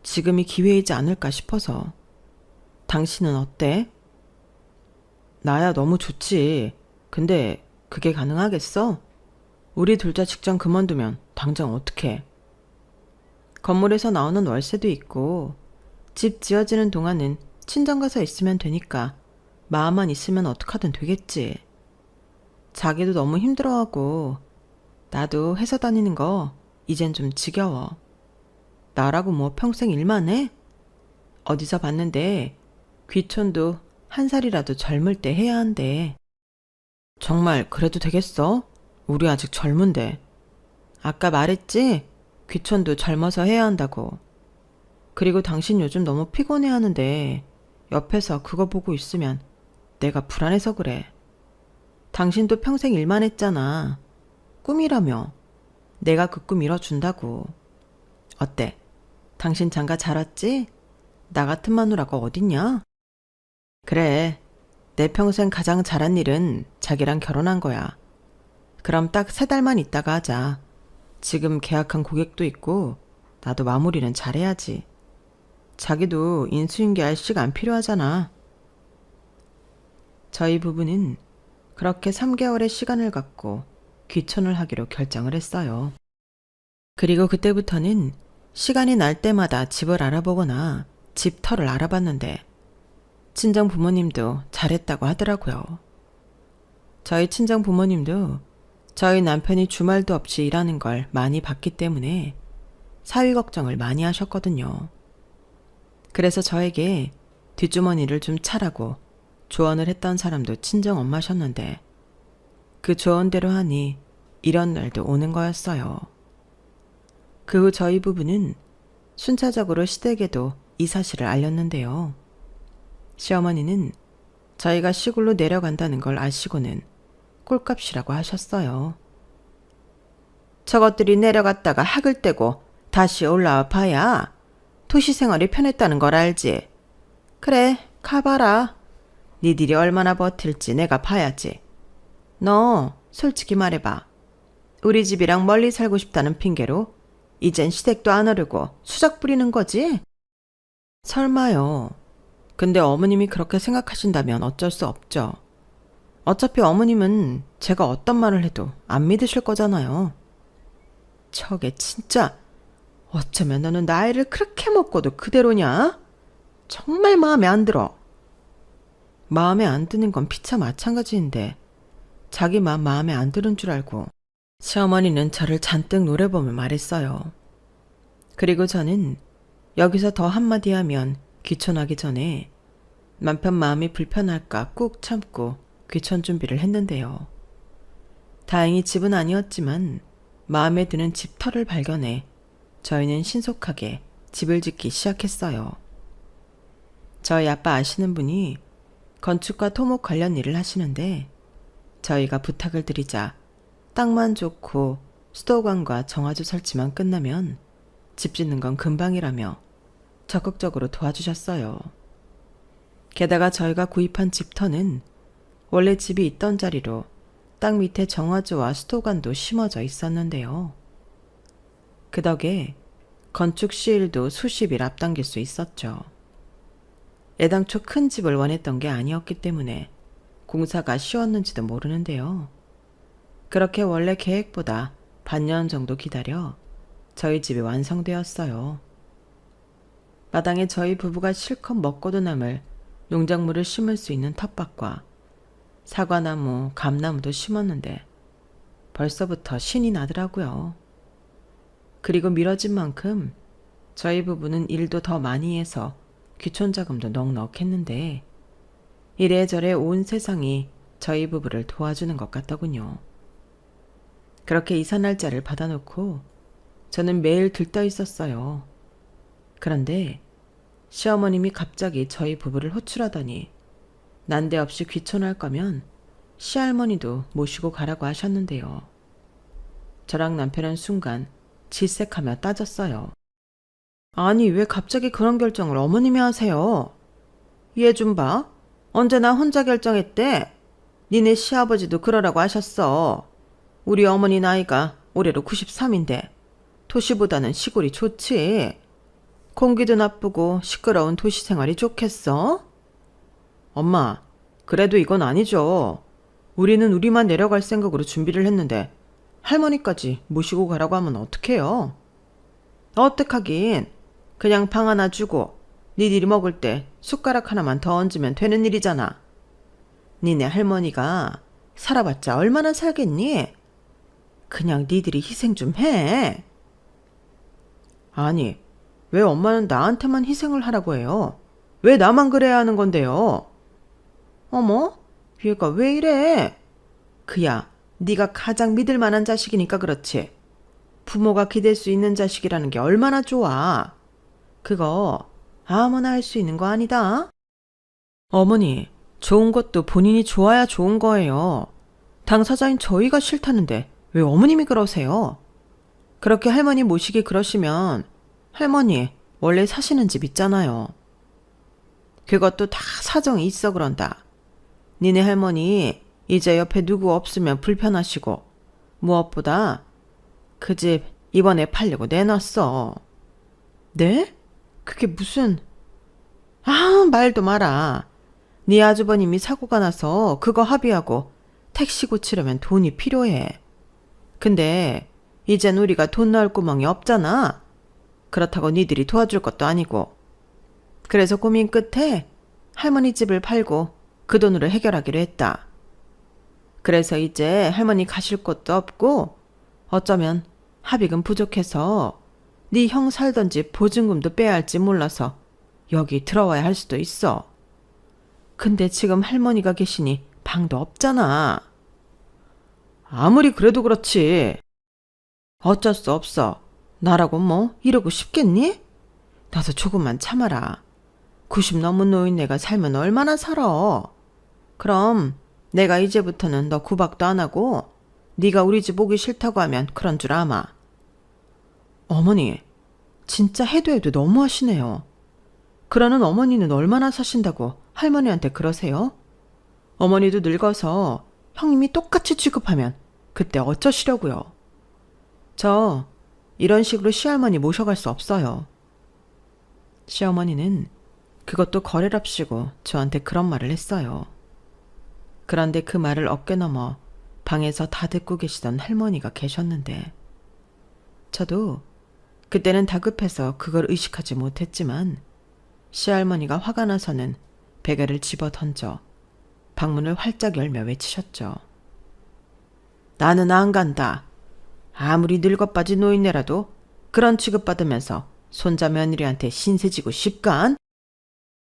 지금이 기회이지 않을까 싶어서. 당신은 어때? 나야 너무 좋지. 근데 그게 가능하겠어? 우리 둘 다 직장 그만두면 당장 어떡해? 건물에서 나오는 월세도 있고 집 지어지는 동안은 친정 가서 있으면 되니까 마음만 있으면 어떡하든 되겠지. 자기도 너무 힘들어하고 나도 회사 다니는 거 이젠 좀 지겨워. 나라고 뭐 평생 일만 해? 어디서 봤는데 귀촌도 한 살이라도 젊을 때 해야 한대. 정말 그래도 되겠어? 우리 아직 젊은데. 아까 말했지? 귀촌도 젊어서 해야 한다고. 그리고 당신 요즘 너무 피곤해하는데 옆에서 그거 보고 있으면 내가 불안해서 그래. 당신도 평생 일만 했잖아. 꿈이라며. 내가 그 꿈 이뤄준다고. 어때? 당신 장가 잘 왔지? 나 같은 마누라가 어딨냐? 그래. 내 평생 가장 잘한 일은 자기랑 결혼한 거야. 그럼 딱 3달만 있다가 하자. 지금 계약한 고객도 있고 나도 마무리는 잘해야지. 자기도 인수인계할 시간 필요하잖아. 저희 부부는 그렇게 3개월의 시간을 갖고 귀촌을 하기로 결정을 했어요. 그리고 그때부터는 시간이 날 때마다 집을 알아보거나 집터를 알아봤는데 친정 부모님도 잘했다고 하더라고요. 저희 친정 부모님도 저희 남편이 주말도 없이 일하는 걸 많이 봤기 때문에 사위 걱정을 많이 하셨거든요. 그래서 저에게 뒷주머니를 좀 차라고 조언을 했던 사람도 친정 엄마셨는데 그 조언대로 하니 이런 날도 오는 거였어요. 그 후 저희 부부는 순차적으로 시댁에도 이 사실을 알렸는데요. 시어머니는 저희가 시골로 내려간다는 걸 아시고는 꼴값이라고 하셨어요. 저것들이 내려갔다가 학을 떼고 다시 올라와 봐야 도시 생활이 편했다는 걸 알지. 그래, 가봐라. 니들이 얼마나 버틸지 내가 봐야지. 너 솔직히 말해봐. 우리 집이랑 멀리 살고 싶다는 핑계로 이젠 시댁도 안 오르고 수작 부리는 거지? 설마요. 근데 어머님이 그렇게 생각하신다면 어쩔 수 없죠. 어차피 어머님은 제가 어떤 말을 해도 안 믿으실 거잖아요. 저게 진짜 어쩌면 너는 나이를 그렇게 먹고도 그대로냐? 정말 마음에 안 들어. 마음에 안 드는 건 피차 마찬가지인데 자기 마음에 안 드는 줄 알고 시어머니는 저를 잔뜩 노려보며 말했어요. 그리고 저는 여기서 더 한마디 하면 귀촌하기 전에 남편 마음이 불편할까 꾹 참고 귀촌 준비를 했는데요. 다행히 집은 아니었지만 마음에 드는 집터를 발견해 저희는 신속하게 집을 짓기 시작했어요. 저희 아빠 아시는 분이 건축과 토목 관련 일을 하시는데 저희가 부탁을 드리자 땅만 좋고 수도관과 정화조 설치만 끝나면 집 짓는 건 금방이라며 적극적으로 도와주셨어요. 게다가 저희가 구입한 집터는 원래 집이 있던 자리로 땅 밑에 정화조와 수도관도 심어져 있었는데요. 그 덕에 건축 시일도 수십일 앞당길 수 있었죠. 애당초 큰 집을 원했던 게 아니었기 때문에 공사가 쉬웠는지도 모르는데요. 그렇게 원래 계획보다 반년 정도 기다려 저희 집이 완성되었어요. 마당에 저희 부부가 실컷 먹고도 남을 농작물을 심을 수 있는 텃밭과 사과나무, 감나무도 심었는데 벌써부터 신이 나더라고요. 그리고 미뤄진 만큼 저희 부부는 일도 더 많이 해서 귀촌 자금도 넉넉했는데 이래저래 온 세상이 저희 부부를 도와주는 것 같더군요. 그렇게 이사 날짜를 받아놓고 저는 매일 들떠 있었어요. 그런데 시어머님이 갑자기 저희 부부를 호출하더니 난데없이 귀촌할 거면 시할머니도 모시고 가라고 하셨는데요. 저랑 남편은 순간 질색하며 따졌어요. 아니, 왜 갑자기 그런 결정을 어머님이 하세요? 얘 좀 봐. 언제나 혼자 결정했대. 니네 시아버지도 그러라고 하셨어. 우리 어머니 나이가 올해로 93인데 도시보다는 시골이 좋지. 공기도 나쁘고 시끄러운 도시 생활이 좋겠어? 엄마, 그래도 이건 아니죠. 우리는 우리만 내려갈 생각으로 준비를 했는데 할머니까지 모시고 가라고 하면 어떡해요? 어떡하긴. 그냥 방 하나 주고 니들이 먹을 때 숟가락 하나만 더 얹으면 되는 일이잖아. 니네 할머니가 살아봤자 얼마나 살겠니? 그냥 니들이 희생 좀 해. 아니, 왜 엄마는 나한테만 희생을 하라고 해요? 왜 나만 그래야 하는 건데요? 어머, 얘가 왜 이래? 그야, 네가 가장 믿을 만한 자식이니까 그렇지. 부모가 기댈 수 있는 자식이라는 게 얼마나 좋아. 그거 아무나 할 수 있는 거 아니다. 어머니, 좋은 것도 본인이 좋아야 좋은 거예요. 당사자인 저희가 싫다는데 왜 어머님이 그러세요? 그렇게 할머니 모시기 그러시면 할머니 원래 사시는 집 있잖아요. 그것도 다 사정이 있어 그런다. 니네 할머니 이제 옆에 누구 없으면 불편하시고 무엇보다 그 집 이번에 팔려고 내놨어. 네? 그게 무슨... 아, 말도 마라. 네 아주버님이 사고가 나서 그거 합의하고 택시 고치려면 돈이 필요해. 근데 이젠 우리가 돈 넣을 구멍이 없잖아. 그렇다고 니들이 도와줄 것도 아니고. 그래서 고민 끝에 할머니 집을 팔고 그 돈으로 해결하기로 했다. 그래서 이제 할머니 가실 곳도 없고 어쩌면 합의금 부족해서 네 형 살던 집 보증금도 빼야 할지 몰라서 여기 들어와야 할 수도 있어. 근데 지금 할머니가 계시니 방도 없잖아. 아무리 그래도 그렇지. 어쩔 수 없어. 나라고 뭐 이러고 싶겠니? 나도 조금만 참아라. 90 넘은 노인네가 살면 얼마나 살아. 그럼 내가 이제부터는 너 구박도 안 하고 네가 우리 집 오기 싫다고 하면 그런 줄 아마. 어머니, 진짜 해도 너무하시네요. 그러는 어머니는 얼마나 사신다고 할머니한테 그러세요? 어머니도 늙어서 형님이 똑같이 취급하면 그때 어쩌시려고요. 저 이런 식으로 시할머니 모셔갈 수 없어요. 시어머니는 그것도 거래랍시고 저한테 그런 말을 했어요. 그런데 그 말을 어깨 넘어 방에서 다 듣고 계시던 할머니가 계셨는데 저도 그때는 다급해서 그걸 의식하지 못했지만 시할머니가 화가 나서는 베개를 집어 던져 방문을 활짝 열며 외치셨죠. 나는 안 간다. 아무리 늙어빠진 노인네라도 그런 취급받으면서 손자 며느리한테 신세지고 싶간?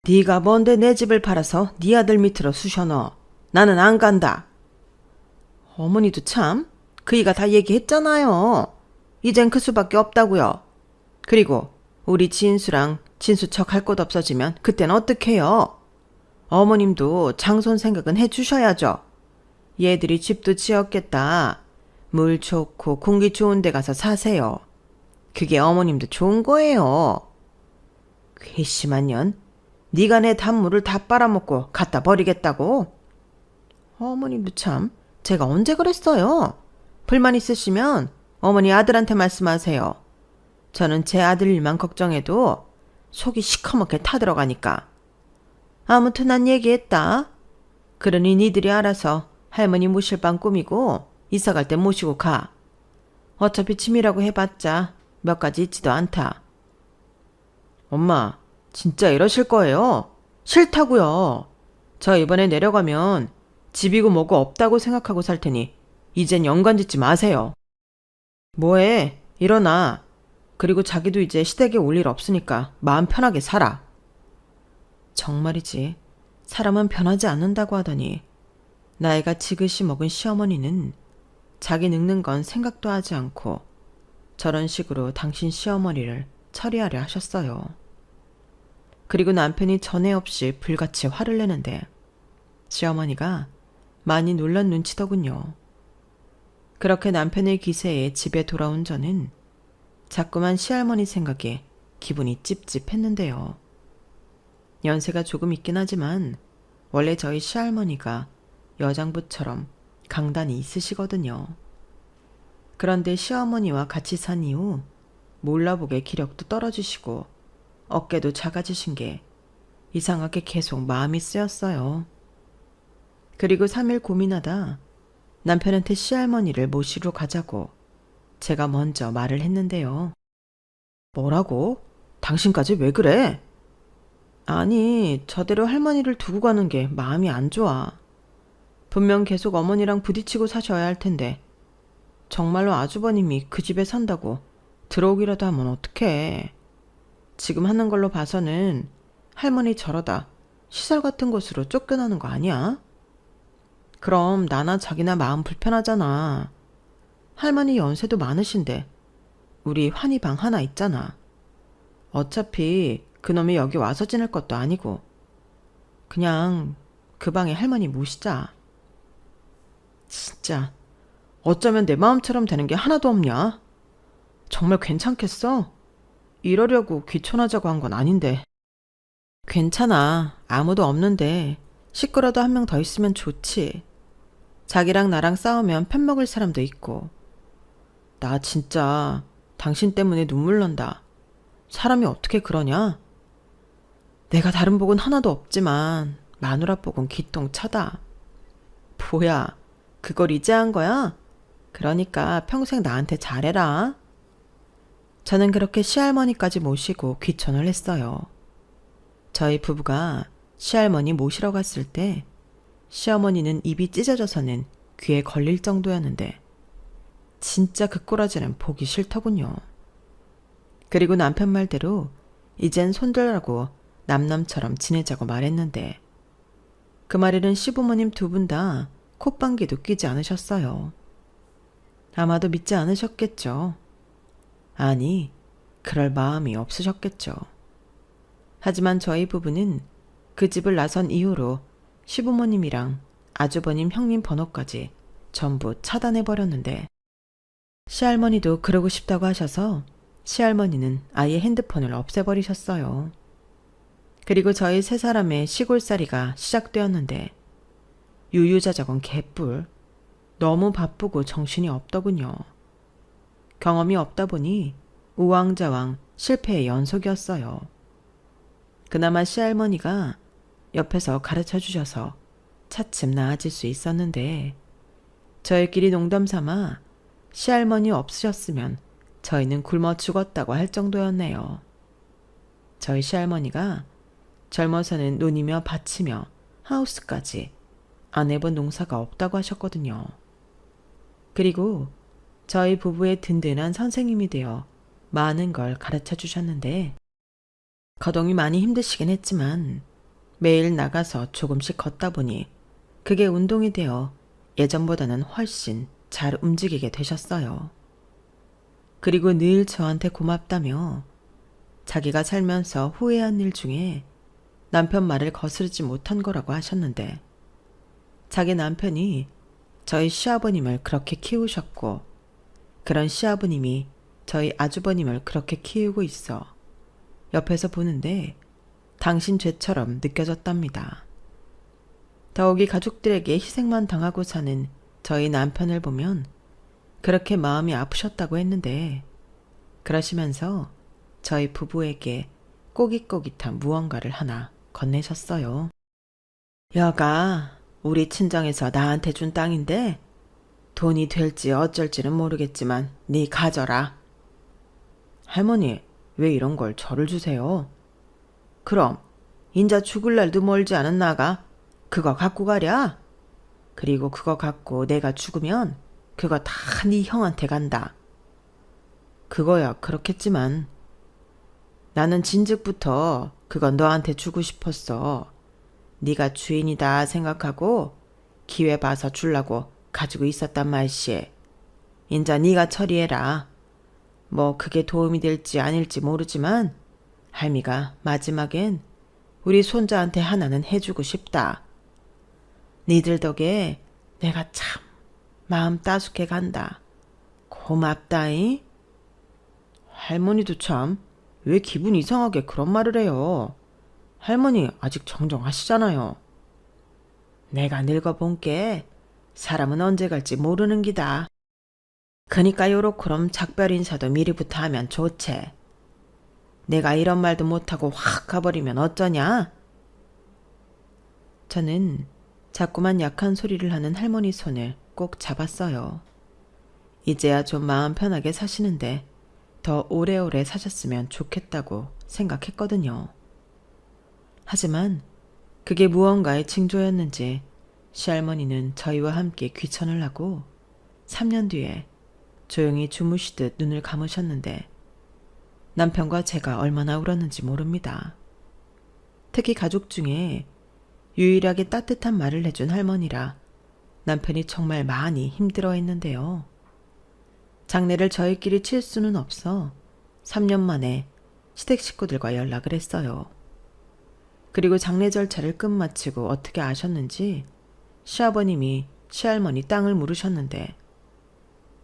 네가 뭔데 내 집을 팔아서 네 아들 밑으로 쑤셔넣어. 나는 안 간다. 어머니도 참, 그이가 다 얘기했잖아요. 이젠 그 수밖에 없다고요. 그리고 우리 진수랑 진수척 할 곳 없어지면 그땐 어떡해요? 어머님도 장손 생각은 해주셔야죠. 얘들이 집도 지었겠다. 물 좋고 공기 좋은 데 가서 사세요. 그게 어머님도 좋은 거예요. 괘씸한 년, 네가 내 단물을 다 빨아먹고 갖다 버리겠다고? 어머님도 참, 제가 언제 그랬어요? 불만 있으시면 어머니 아들한테 말씀하세요. 저는 제 아들 일만 걱정해도 속이 시커멓게 타들어가니까. 아무튼 난 얘기했다. 그러니 니들이 알아서 할머니 모실 방 꾸미고 이사 갈 때 모시고 가. 어차피 짐이라고 해봤자 몇 가지 있지도 않다. 엄마, 진짜 이러실 거예요? 싫다고요. 저 이번에 내려가면 집이고 뭐고 없다고 생각하고 살 테니 이젠 연관 짓지 마세요. 뭐해? 일어나. 그리고 자기도 이제 시댁에 올 일 없으니까 마음 편하게 살아. 정말이지. 사람은 변하지 않는다고 하더니 나이가 지긋이 먹은 시어머니는 자기 늙는 건 생각도 하지 않고 저런 식으로 당신 시어머니를 처리하려 하셨어요. 그리고 남편이 전에 없이 불같이 화를 내는데 시어머니가 많이 놀란 눈치더군요. 그렇게 남편의 기세에 집에 돌아온 저는 자꾸만 시할머니 생각에 기분이 찝찝했는데요. 연세가 조금 있긴 하지만 원래 저희 시할머니가 여장부처럼 강단이 있으시거든요. 그런데 시어머니와 같이 산 이후 몰라보게 기력도 떨어지시고 어깨도 작아지신 게 이상하게 계속 마음이 쓰였어요. 그리고 3일 고민하다 남편한테 시할머니를 모시러 가자고 제가 먼저 말을 했는데요. 뭐라고? 당신까지 왜 그래? 아니, 저대로 할머니를 두고 가는 게 마음이 안 좋아. 분명 계속 어머니랑 부딪히고 사셔야 할 텐데 정말로 아주버님이 그 집에 산다고 들어오기라도 하면 어떡해. 지금 하는 걸로 봐서는 할머니 저러다 시설 같은 곳으로 쫓겨나는 거 아니야? 그럼 나나 자기나 마음 불편하잖아. 할머니 연세도 많으신데 우리 환희방 하나 있잖아. 어차피 그놈이 여기 와서 지낼 것도 아니고 그냥 그 방에 할머니 모시자. 진짜 어쩌면 내 마음처럼 되는 게 하나도 없냐? 정말 괜찮겠어? 이러려고 귀촌하자고 한 건 아닌데. 괜찮아. 아무도 없는데 시끄러도 한 명 더 있으면 좋지. 자기랑 나랑 싸우면 편먹을 사람도 있고. 나 진짜 당신 때문에 눈물 난다. 사람이 어떻게 그러냐? 내가 다른 복은 하나도 없지만 마누라 복은 기똥차다. 뭐야, 그걸 이제 한 거야? 그러니까 평생 나한테 잘해라. 저는 그렇게 시할머니까지 모시고 귀촌을 했어요. 저희 부부가 시할머니 모시러 갔을 때 시어머니는 입이 찢어져서는 귀에 걸릴 정도였는데 진짜 그 꼬라지는 보기 싫더군요. 그리고 남편 말대로 이젠 손들라고 남남처럼 지내자고 말했는데 그 말에는 시부모님 두 분 다 콧방귀도 끼지 않으셨어요. 아마도 믿지 않으셨겠죠. 아니, 그럴 마음이 없으셨겠죠. 하지만 저희 부부는 그 집을 나선 이후로 시부모님이랑 아주버님 형님 번호까지 전부 차단해버렸는데 시할머니도 그러고 싶다고 하셔서 시할머니는 아예 핸드폰을 없애버리셨어요. 그리고 저희 세 사람의 시골살이가 시작되었는데 유유자적은 개뿔. 너무 바쁘고 정신이 없더군요. 경험이 없다 보니 우왕좌왕 실패의 연속이었어요. 그나마 시할머니가 옆에서 가르쳐 주셔서 차츰 나아질 수 있었는데 저희끼리 농담 삼아 시할머니 없으셨으면 저희는 굶어 죽었다고 할 정도였네요. 저희 시할머니가 젊어서는 논이며 밭이며 하우스까지 안 해본 농사가 없다고 하셨거든요. 그리고 저희 부부의 든든한 선생님이 되어 많은 걸 가르쳐 주셨는데 거동이 많이 힘드시긴 했지만 매일 나가서 조금씩 걷다 보니 그게 운동이 되어 예전보다는 훨씬 잘 움직이게 되셨어요. 그리고 늘 저한테 고맙다며 자기가 살면서 후회한 일 중에 남편 말을 거스르지 못한 거라고 하셨는데 자기 남편이 저희 시아버님을 그렇게 키우셨고 그런 시아버님이 저희 아주버님을 그렇게 키우고 있어 옆에서 보는데 당신 죄처럼 느껴졌답니다. 더욱이 가족들에게 희생만 당하고 사는 저희 남편을 보면 그렇게 마음이 아프셨다고 했는데 그러시면서 저희 부부에게 꼬깃꼬깃한 무언가를 하나 건네셨어요. 여가 우리 친정에서 나한테 준 땅인데 돈이 될지 어쩔지는 모르겠지만 네 가져라. 할머니, 왜 이런 걸 저를 주세요? 그럼 인자 죽을 날도 멀지 않은 나가 그거 갖고 가랴? 그리고 그거 갖고 내가 죽으면 그거 다 네 형한테 간다. 그거야 그렇겠지만 나는 진즉부터 그건 너한테 주고 싶었어. 네가 주인이다 생각하고 기회 봐서 주려고 가지고 있었단 말씨. 인자 네가 처리해라. 뭐 그게 도움이 될지 아닐지 모르지만 할미가 마지막엔 우리 손자한테 하나는 해주고 싶다. 니들 덕에 내가 참 마음 따숩게 간다. 고맙다이. 할머니도 참 왜 기분 이상하게 그런 말을 해요. 할머니 아직 정정하시잖아요. 내가 늙어본게 사람은 언제 갈지 모르는 기다. 그니까 요렇게럼 작별 인사도 미리부터 하면 좋지. 내가 이런 말도 못하고 확 가버리면 어쩌냐? 저는 자꾸만 약한 소리를 하는 할머니 손을 꼭 잡았어요. 이제야 좀 마음 편하게 사시는데 더 오래오래 사셨으면 좋겠다고 생각했거든요. 하지만 그게 무언가의 징조였는지 시할머니는 저희와 함께 귀천을 하고 3년 뒤에 조용히 주무시듯 눈을 감으셨는데 남편과 제가 얼마나 울었는지 모릅니다. 특히 가족 중에 유일하게 따뜻한 말을 해준 할머니라 남편이 정말 많이 힘들어했는데요. 장례를 저희끼리 칠 수는 없어 3년 만에 시댁 식구들과 연락을 했어요. 그리고 장례 절차를 끝마치고 어떻게 아셨는지 시아버님이 시할머니 땅을 물으셨는데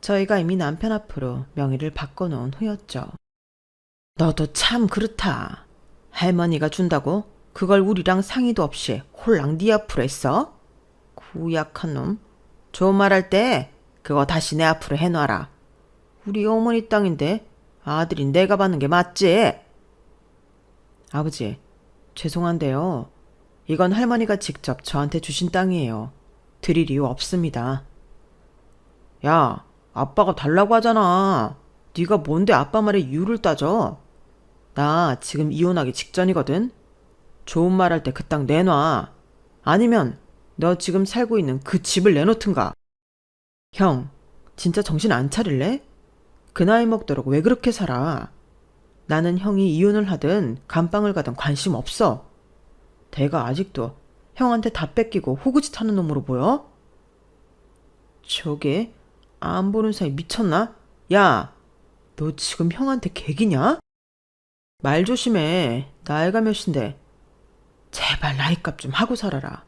저희가 이미 남편 앞으로 명의를 바꿔놓은 후였죠. 너도 참 그렇다. 할머니가 준다고 그걸 우리랑 상의도 없이 홀랑 네 앞으로 했어? 구약한 놈. 좋은 말 할 때 그거 다시 내 앞으로 해놔라. 우리 어머니 땅인데 아들인 내가 받는 게 맞지? 아버지, 죄송한데요. 이건 할머니가 직접 저한테 주신 땅이에요. 드릴 이유 없습니다. 야, 아빠가 달라고 하잖아. 네가 뭔데 아빠 말에 이유를 따져? 나 지금 이혼하기 직전이거든. 좋은 말 할 때 그 땅 내놔. 아니면 너 지금 살고 있는 그 집을 내놓든가. 형, 진짜 정신 안 차릴래? 그 나이 먹도록 왜 그렇게 살아? 나는 형이 이혼을 하든 감방을 가든 관심 없어. 내가 아직도 형한테 다 뺏기고 호구짓 하는 놈으로 보여? 저게 안 보는 사이 미쳤나? 야, 너 지금 형한테 개기냐? 말 조심해. 나이가 몇인데. 제발 나이값 좀 하고 살아라.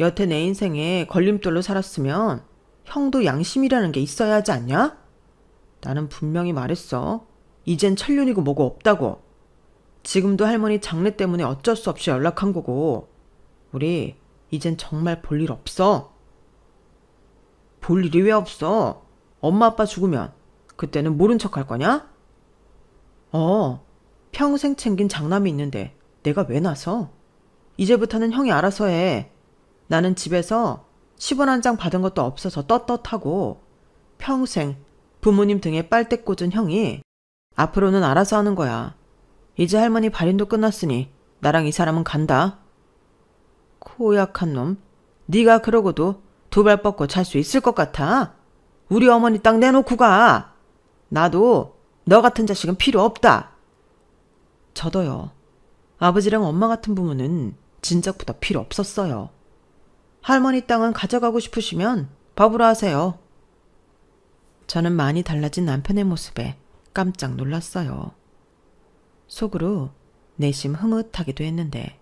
여태 내 인생에 걸림돌로 살았으면 형도 양심이라는 게 있어야 하지 않냐? 나는 분명히 말했어. 이젠 천륜이고 뭐고 없다고. 지금도 할머니 장례 때문에 어쩔 수 없이 연락한 거고 우리 이젠 정말 볼 일 없어. 볼 일이 왜 없어? 엄마 아빠 죽으면 그때는 모른 척 할 거냐? 평생 챙긴 장남이 있는데 내가 왜 나서? 이제부터는 형이 알아서 해. 나는 집에서 10원 한 장 받은 것도 없어서 떳떳하고 평생 부모님 등에 빨대 꽂은 형이 앞으로는 알아서 하는 거야. 이제 할머니 발인도 끝났으니 나랑 이 사람은 간다. 고약한 놈. 네가 그러고도 두 발 뻗고 잘 수 있을 것 같아? 우리 어머니 땅 내놓고 가. 나도 너 같은 자식은 필요 없다. 저도요. 아버지랑 엄마 같은 부모는 진작보다 필요 없었어요. 할머니 땅은 가져가고 싶으시면 법으로 하세요. 저는 많이 달라진 남편의 모습에 깜짝 놀랐어요. 속으로 내심 흐뭇하기도 했는데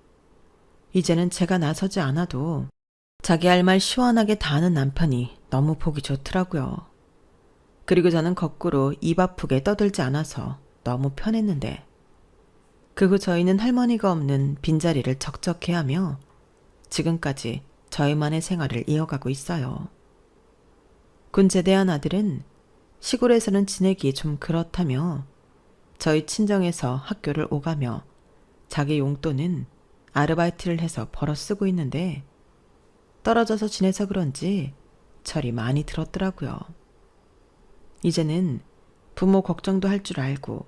이제는 제가 나서지 않아도 자기 할 말 시원하게 다 하는 남편이 너무 보기 좋더라고요. 그리고 저는 거꾸로 입 아프게 떠들지 않아서 너무 편했는데 그 후 저희는 할머니가 없는 빈자리를 적적해하며 지금까지 저희만의 생활을 이어가고 있어요. 군 제대한 아들은 시골에서는 지내기 좀 그렇다며 저희 친정에서 학교를 오가며 자기 용돈은 아르바이트를 해서 벌어 쓰고 있는데 떨어져서 지내서 그런지 철이 많이 들었더라고요. 이제는 부모 걱정도 할 줄 알고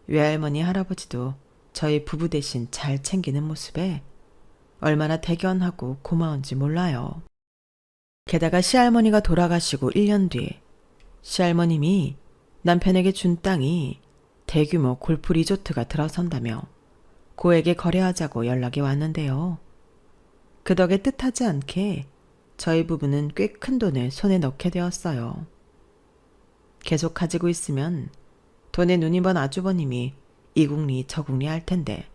외할머니 할아버지도 저희 부부 대신 잘 챙기는 모습에 얼마나 대견하고 고마운지 몰라요. 게다가 시할머니가 돌아가시고 1년 뒤 시할머님이 남편에게 준 땅이 대규모 골프 리조트가 들어선다며 고에게 거래하자고 연락이 왔는데요. 그 덕에 뜻하지 않게 저희 부부는 꽤 큰 돈을 손에 넣게 되었어요. 계속 가지고 있으면 돈에 눈이 먼 아주버님이 이국리 저국리 할 텐데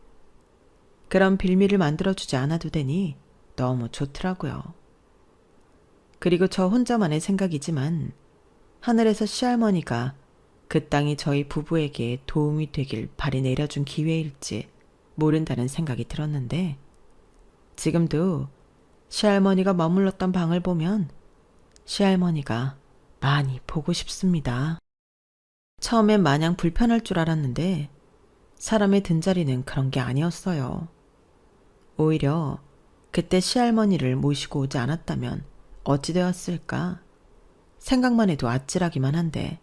그런 빌미를 만들어주지 않아도 되니 너무 좋더라고요. 그리고 저 혼자만의 생각이지만 하늘에서 시할머니가 그 땅이 저희 부부에게 도움이 되길 발이 내려준 기회일지 모른다는 생각이 들었는데 지금도 시할머니가 머물렀던 방을 보면 시할머니가 많이 보고 싶습니다. 처음엔 마냥 불편할 줄 알았는데 사람의 든자리는 그런 게 아니었어요. 오히려 그때 시할머니를 모시고 오지 않았다면 어찌 되었을까? 생각만 해도 아찔하기만 한데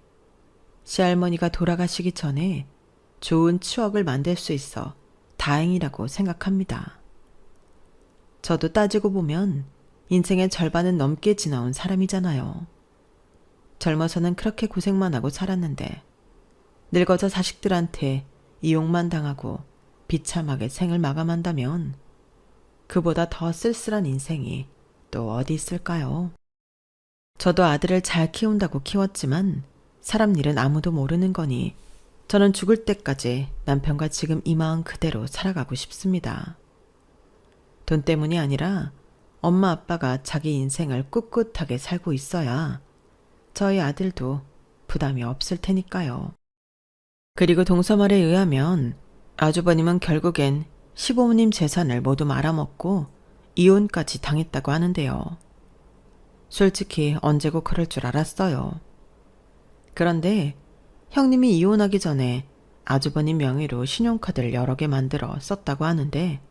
시할머니가 돌아가시기 전에 좋은 추억을 만들 수 있어 다행이라고 생각합니다. 저도 따지고 보면 인생의 절반은 넘게 지나온 사람이잖아요. 젊어서는 그렇게 고생만 하고 살았는데 늙어서 자식들한테 이용만 당하고 비참하게 생을 마감한다면 그보다 더 쓸쓸한 인생이 또 어디 있을까요? 저도 아들을 잘 키운다고 키웠지만 사람 일은 아무도 모르는 거니 저는 죽을 때까지 남편과 지금 이 마음 그대로 살아가고 싶습니다. 돈 때문이 아니라 엄마 아빠가 자기 인생을 꿋꿋하게 살고 있어야 저희 아들도 부담이 없을 테니까요. 그리고 동서말에 의하면 아주버님은 결국엔 시부모님 재산을 모두 말아먹고 이혼까지 당했다고 하는데요. 솔직히 언제고 그럴 줄 알았어요. 그런데 형님이 이혼하기 전에 아주버님 명의로 신용카드를 여러 개 만들어 썼다고 하는데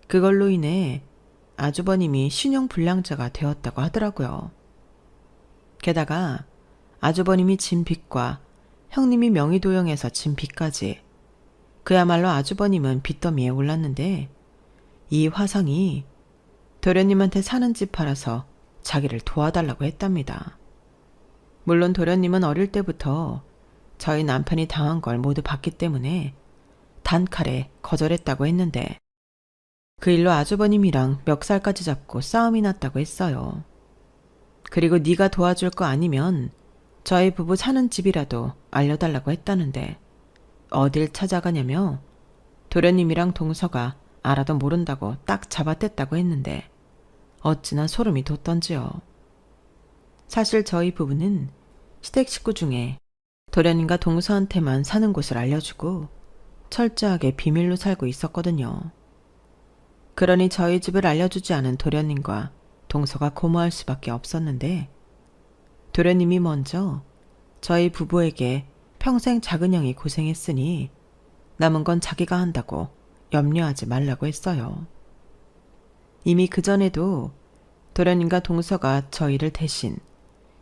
그걸로 인해 아주버님이 신용불량자가 되었다고 하더라고요. 게다가 아주버님이 진 빚과 형님이 명의도용해서 진 빚까지 그야말로 아주버님은 빚더미에 올랐는데 이 화상이 도련님한테 사는 집 팔아서 자기를 도와달라고 했답니다. 물론 도련님은 어릴 때부터 저희 남편이 당한 걸 모두 봤기 때문에 단칼에 거절했다고 했는데 그 일로 아주버님이랑 멱살까지 잡고 싸움이 났다고 했어요. 그리고 네가 도와줄 거 아니면 저희 부부 사는 집이라도 알려달라고 했다는데 어딜 찾아가냐며 도련님이랑 동서가 알아도 모른다고 딱 잡아댔다고 했는데 어찌나 소름이 돋던지요. 사실 저희 부부는 시댁 식구 중에 도련님과 동서한테만 사는 곳을 알려주고 철저하게 비밀로 살고 있었거든요. 그러니 저희 집을 알려주지 않은 도련님과 동서가 고마울 수밖에 없었는데 도련님이 먼저 저희 부부에게 평생 작은 형이 고생했으니 남은 건 자기가 한다고 염려하지 말라고 했어요. 이미 그전에도 도련님과 동서가 저희를 대신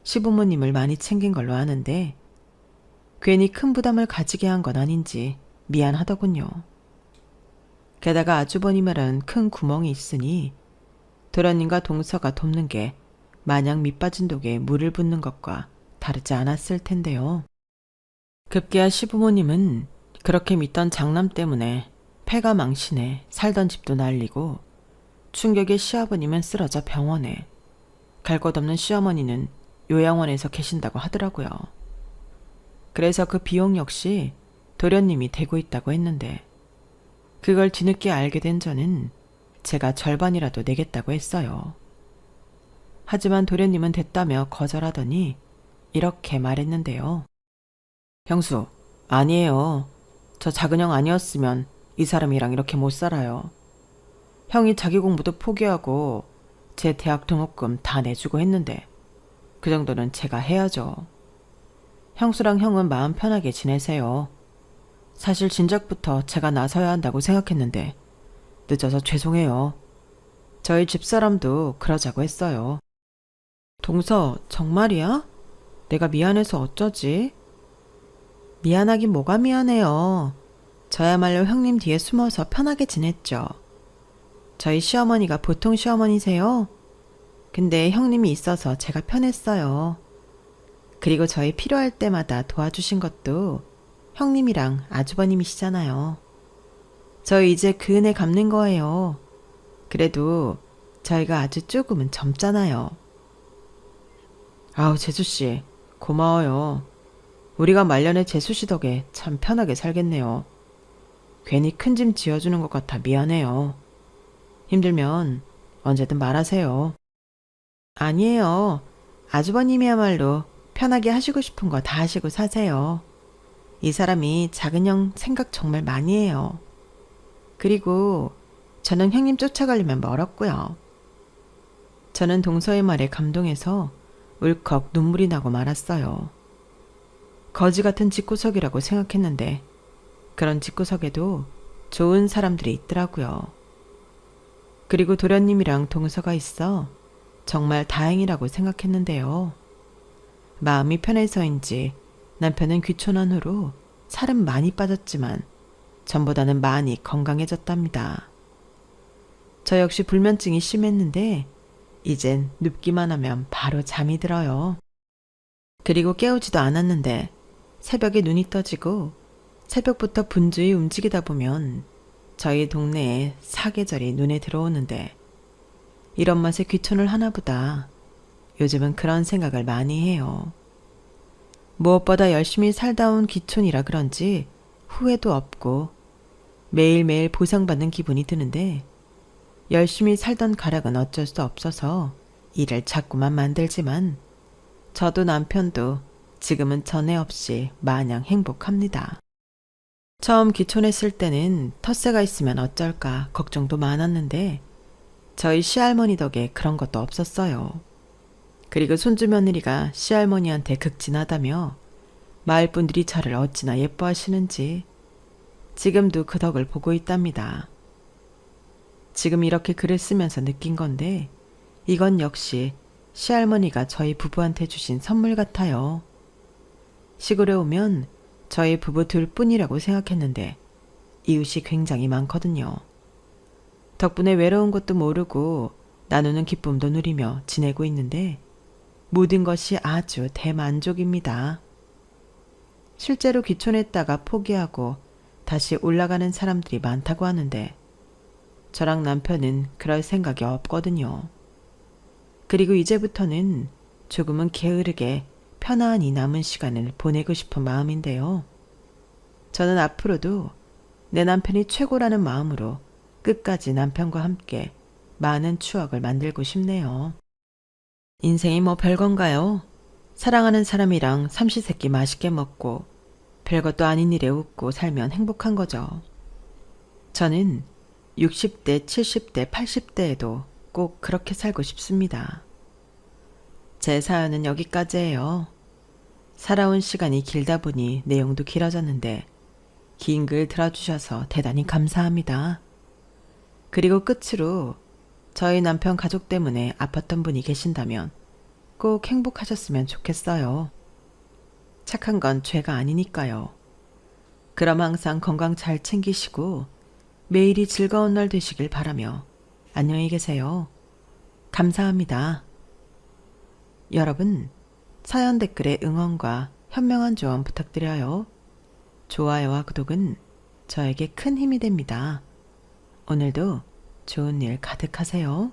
시부모님을 많이 챙긴 걸로 아는데 괜히 큰 부담을 가지게 한 건 아닌지 미안하더군요. 게다가 아주버님이라는 큰 구멍이 있으니 도련님과 동서가 돕는 게 마냥 밑빠진 독에 물을 붓는 것과 다르지 않았을 텐데요. 급기야 시부모님은 그렇게 믿던 장남 때문에 폐가 망신해 살던 집도 날리고, 충격에 시아버님은 쓰러져 병원에, 갈 곳 없는 시어머니는 요양원에서 계신다고 하더라고요. 그래서 그 비용 역시 도련님이 대고 있다고 했는데, 그걸 뒤늦게 알게 된 저는 제가 절반이라도 내겠다고 했어요. 하지만 도련님은 됐다며 거절하더니 이렇게 말했는데요. 형수, 아니에요. 저 작은 형 아니었으면 이 사람이랑 이렇게 못 살아요. 형이 자기 공부도 포기하고 제 대학 등록금 다 내주고 했는데 그 정도는 제가 해야죠. 형수랑 형은 마음 편하게 지내세요. 사실 진작부터 제가 나서야 한다고 생각했는데 늦어서 죄송해요. 저희 집사람도 그러자고 했어요. 동서, 정말이야? 내가 미안해서 어쩌지? 미안하긴 뭐가 미안해요. 저야말로 형님 뒤에 숨어서 편하게 지냈죠. 저희 시어머니가 보통 시어머니세요? 근데 형님이 있어서 제가 편했어요. 그리고 저희 필요할 때마다 도와주신 것도 형님이랑 아주버님이시잖아요. 저 이제 그 은혜 갚는 거예요. 그래도 저희가 아주 조금은 젊잖아요. 아우, 재수씨, 고마워요. 우리가 말년에 재수씨 덕에 참 편하게 살겠네요. 괜히 큰 짐 지어주는 것 같아 미안해요. 힘들면 언제든 말하세요. 아니에요. 아주버님이야말로 편하게 하시고 싶은 거 다 하시고 사세요. 이 사람이 작은 형 생각 정말 많이 해요. 그리고 저는 형님 쫓아가려면 멀었고요. 저는 동서의 말에 감동해서 울컥 눈물이 나고 말았어요. 거지 같은 집구석이라고 생각했는데 그런 집구석에도 좋은 사람들이 있더라고요. 그리고 도련님이랑 동서가 있어 정말 다행이라고 생각했는데요. 마음이 편해서인지 남편은 귀촌한 후로 살은 많이 빠졌지만 전보다는 많이 건강해졌답니다. 저 역시 불면증이 심했는데 이젠 눕기만 하면 바로 잠이 들어요. 그리고 깨우지도 않았는데 새벽에 눈이 떠지고 새벽부터 분주히 움직이다 보면 저희 동네에 사계절이 눈에 들어오는데 이런 맛에 귀촌을 하나보다. 요즘은 그런 생각을 많이 해요. 무엇보다 열심히 살다 온 귀촌이라 그런지 후회도 없고 매일매일 보상받는 기분이 드는데 열심히 살던 가락은 어쩔 수 없어서 일을 자꾸만 만들지만 저도 남편도 지금은 전에 없이 마냥 행복합니다. 처음 귀촌했을 때는 텃세가 있으면 어쩔까 걱정도 많았는데 저희 시할머니 덕에 그런 것도 없었어요. 그리고 손주 며느리가 시할머니한테 극진하다며 마을 분들이 저를 어찌나 예뻐하시는지 지금도 그 덕을 보고 있답니다. 지금 이렇게 글을 쓰면서 느낀 건데 이건 역시 시할머니가 저희 부부한테 주신 선물 같아요. 시골에 오면 저희 부부 둘뿐이라고 생각했는데 이웃이 굉장히 많거든요. 덕분에 외로운 것도 모르고 나누는 기쁨도 누리며 지내고 있는데 모든 것이 아주 대만족입니다. 실제로 귀촌했다가 포기하고 다시 올라가는 사람들이 많다고 하는데 저랑 남편은 그럴 생각이 없거든요. 그리고 이제부터는 조금은 게으르게 편안히 남은 시간을 보내고 싶은 마음인데요. 저는 앞으로도 내 남편이 최고라는 마음으로 끝까지 남편과 함께 많은 추억을 만들고 싶네요. 인생이 뭐 별건가요? 사랑하는 사람이랑 삼시세끼 맛있게 먹고 별것도 아닌 일에 웃고 살면 행복한 거죠. 저는 60대, 70대, 80대에도 꼭 그렇게 살고 싶습니다. 제 사연은 여기까지예요. 살아온 시간이 길다 보니 내용도 길어졌는데 긴 글 들어주셔서 대단히 감사합니다. 그리고 끝으로 저희 남편 가족 때문에 아팠던 분이 계신다면 꼭 행복하셨으면 좋겠어요. 착한 건 죄가 아니니까요. 그럼 항상 건강 잘 챙기시고 매일이 즐거운 날 되시길 바라며 안녕히 계세요. 감사합니다. 여러분, 사연 댓글에 응원과 현명한 조언 부탁드려요. 좋아요와 구독은 저에게 큰 힘이 됩니다. 오늘도 좋은 일 가득하세요.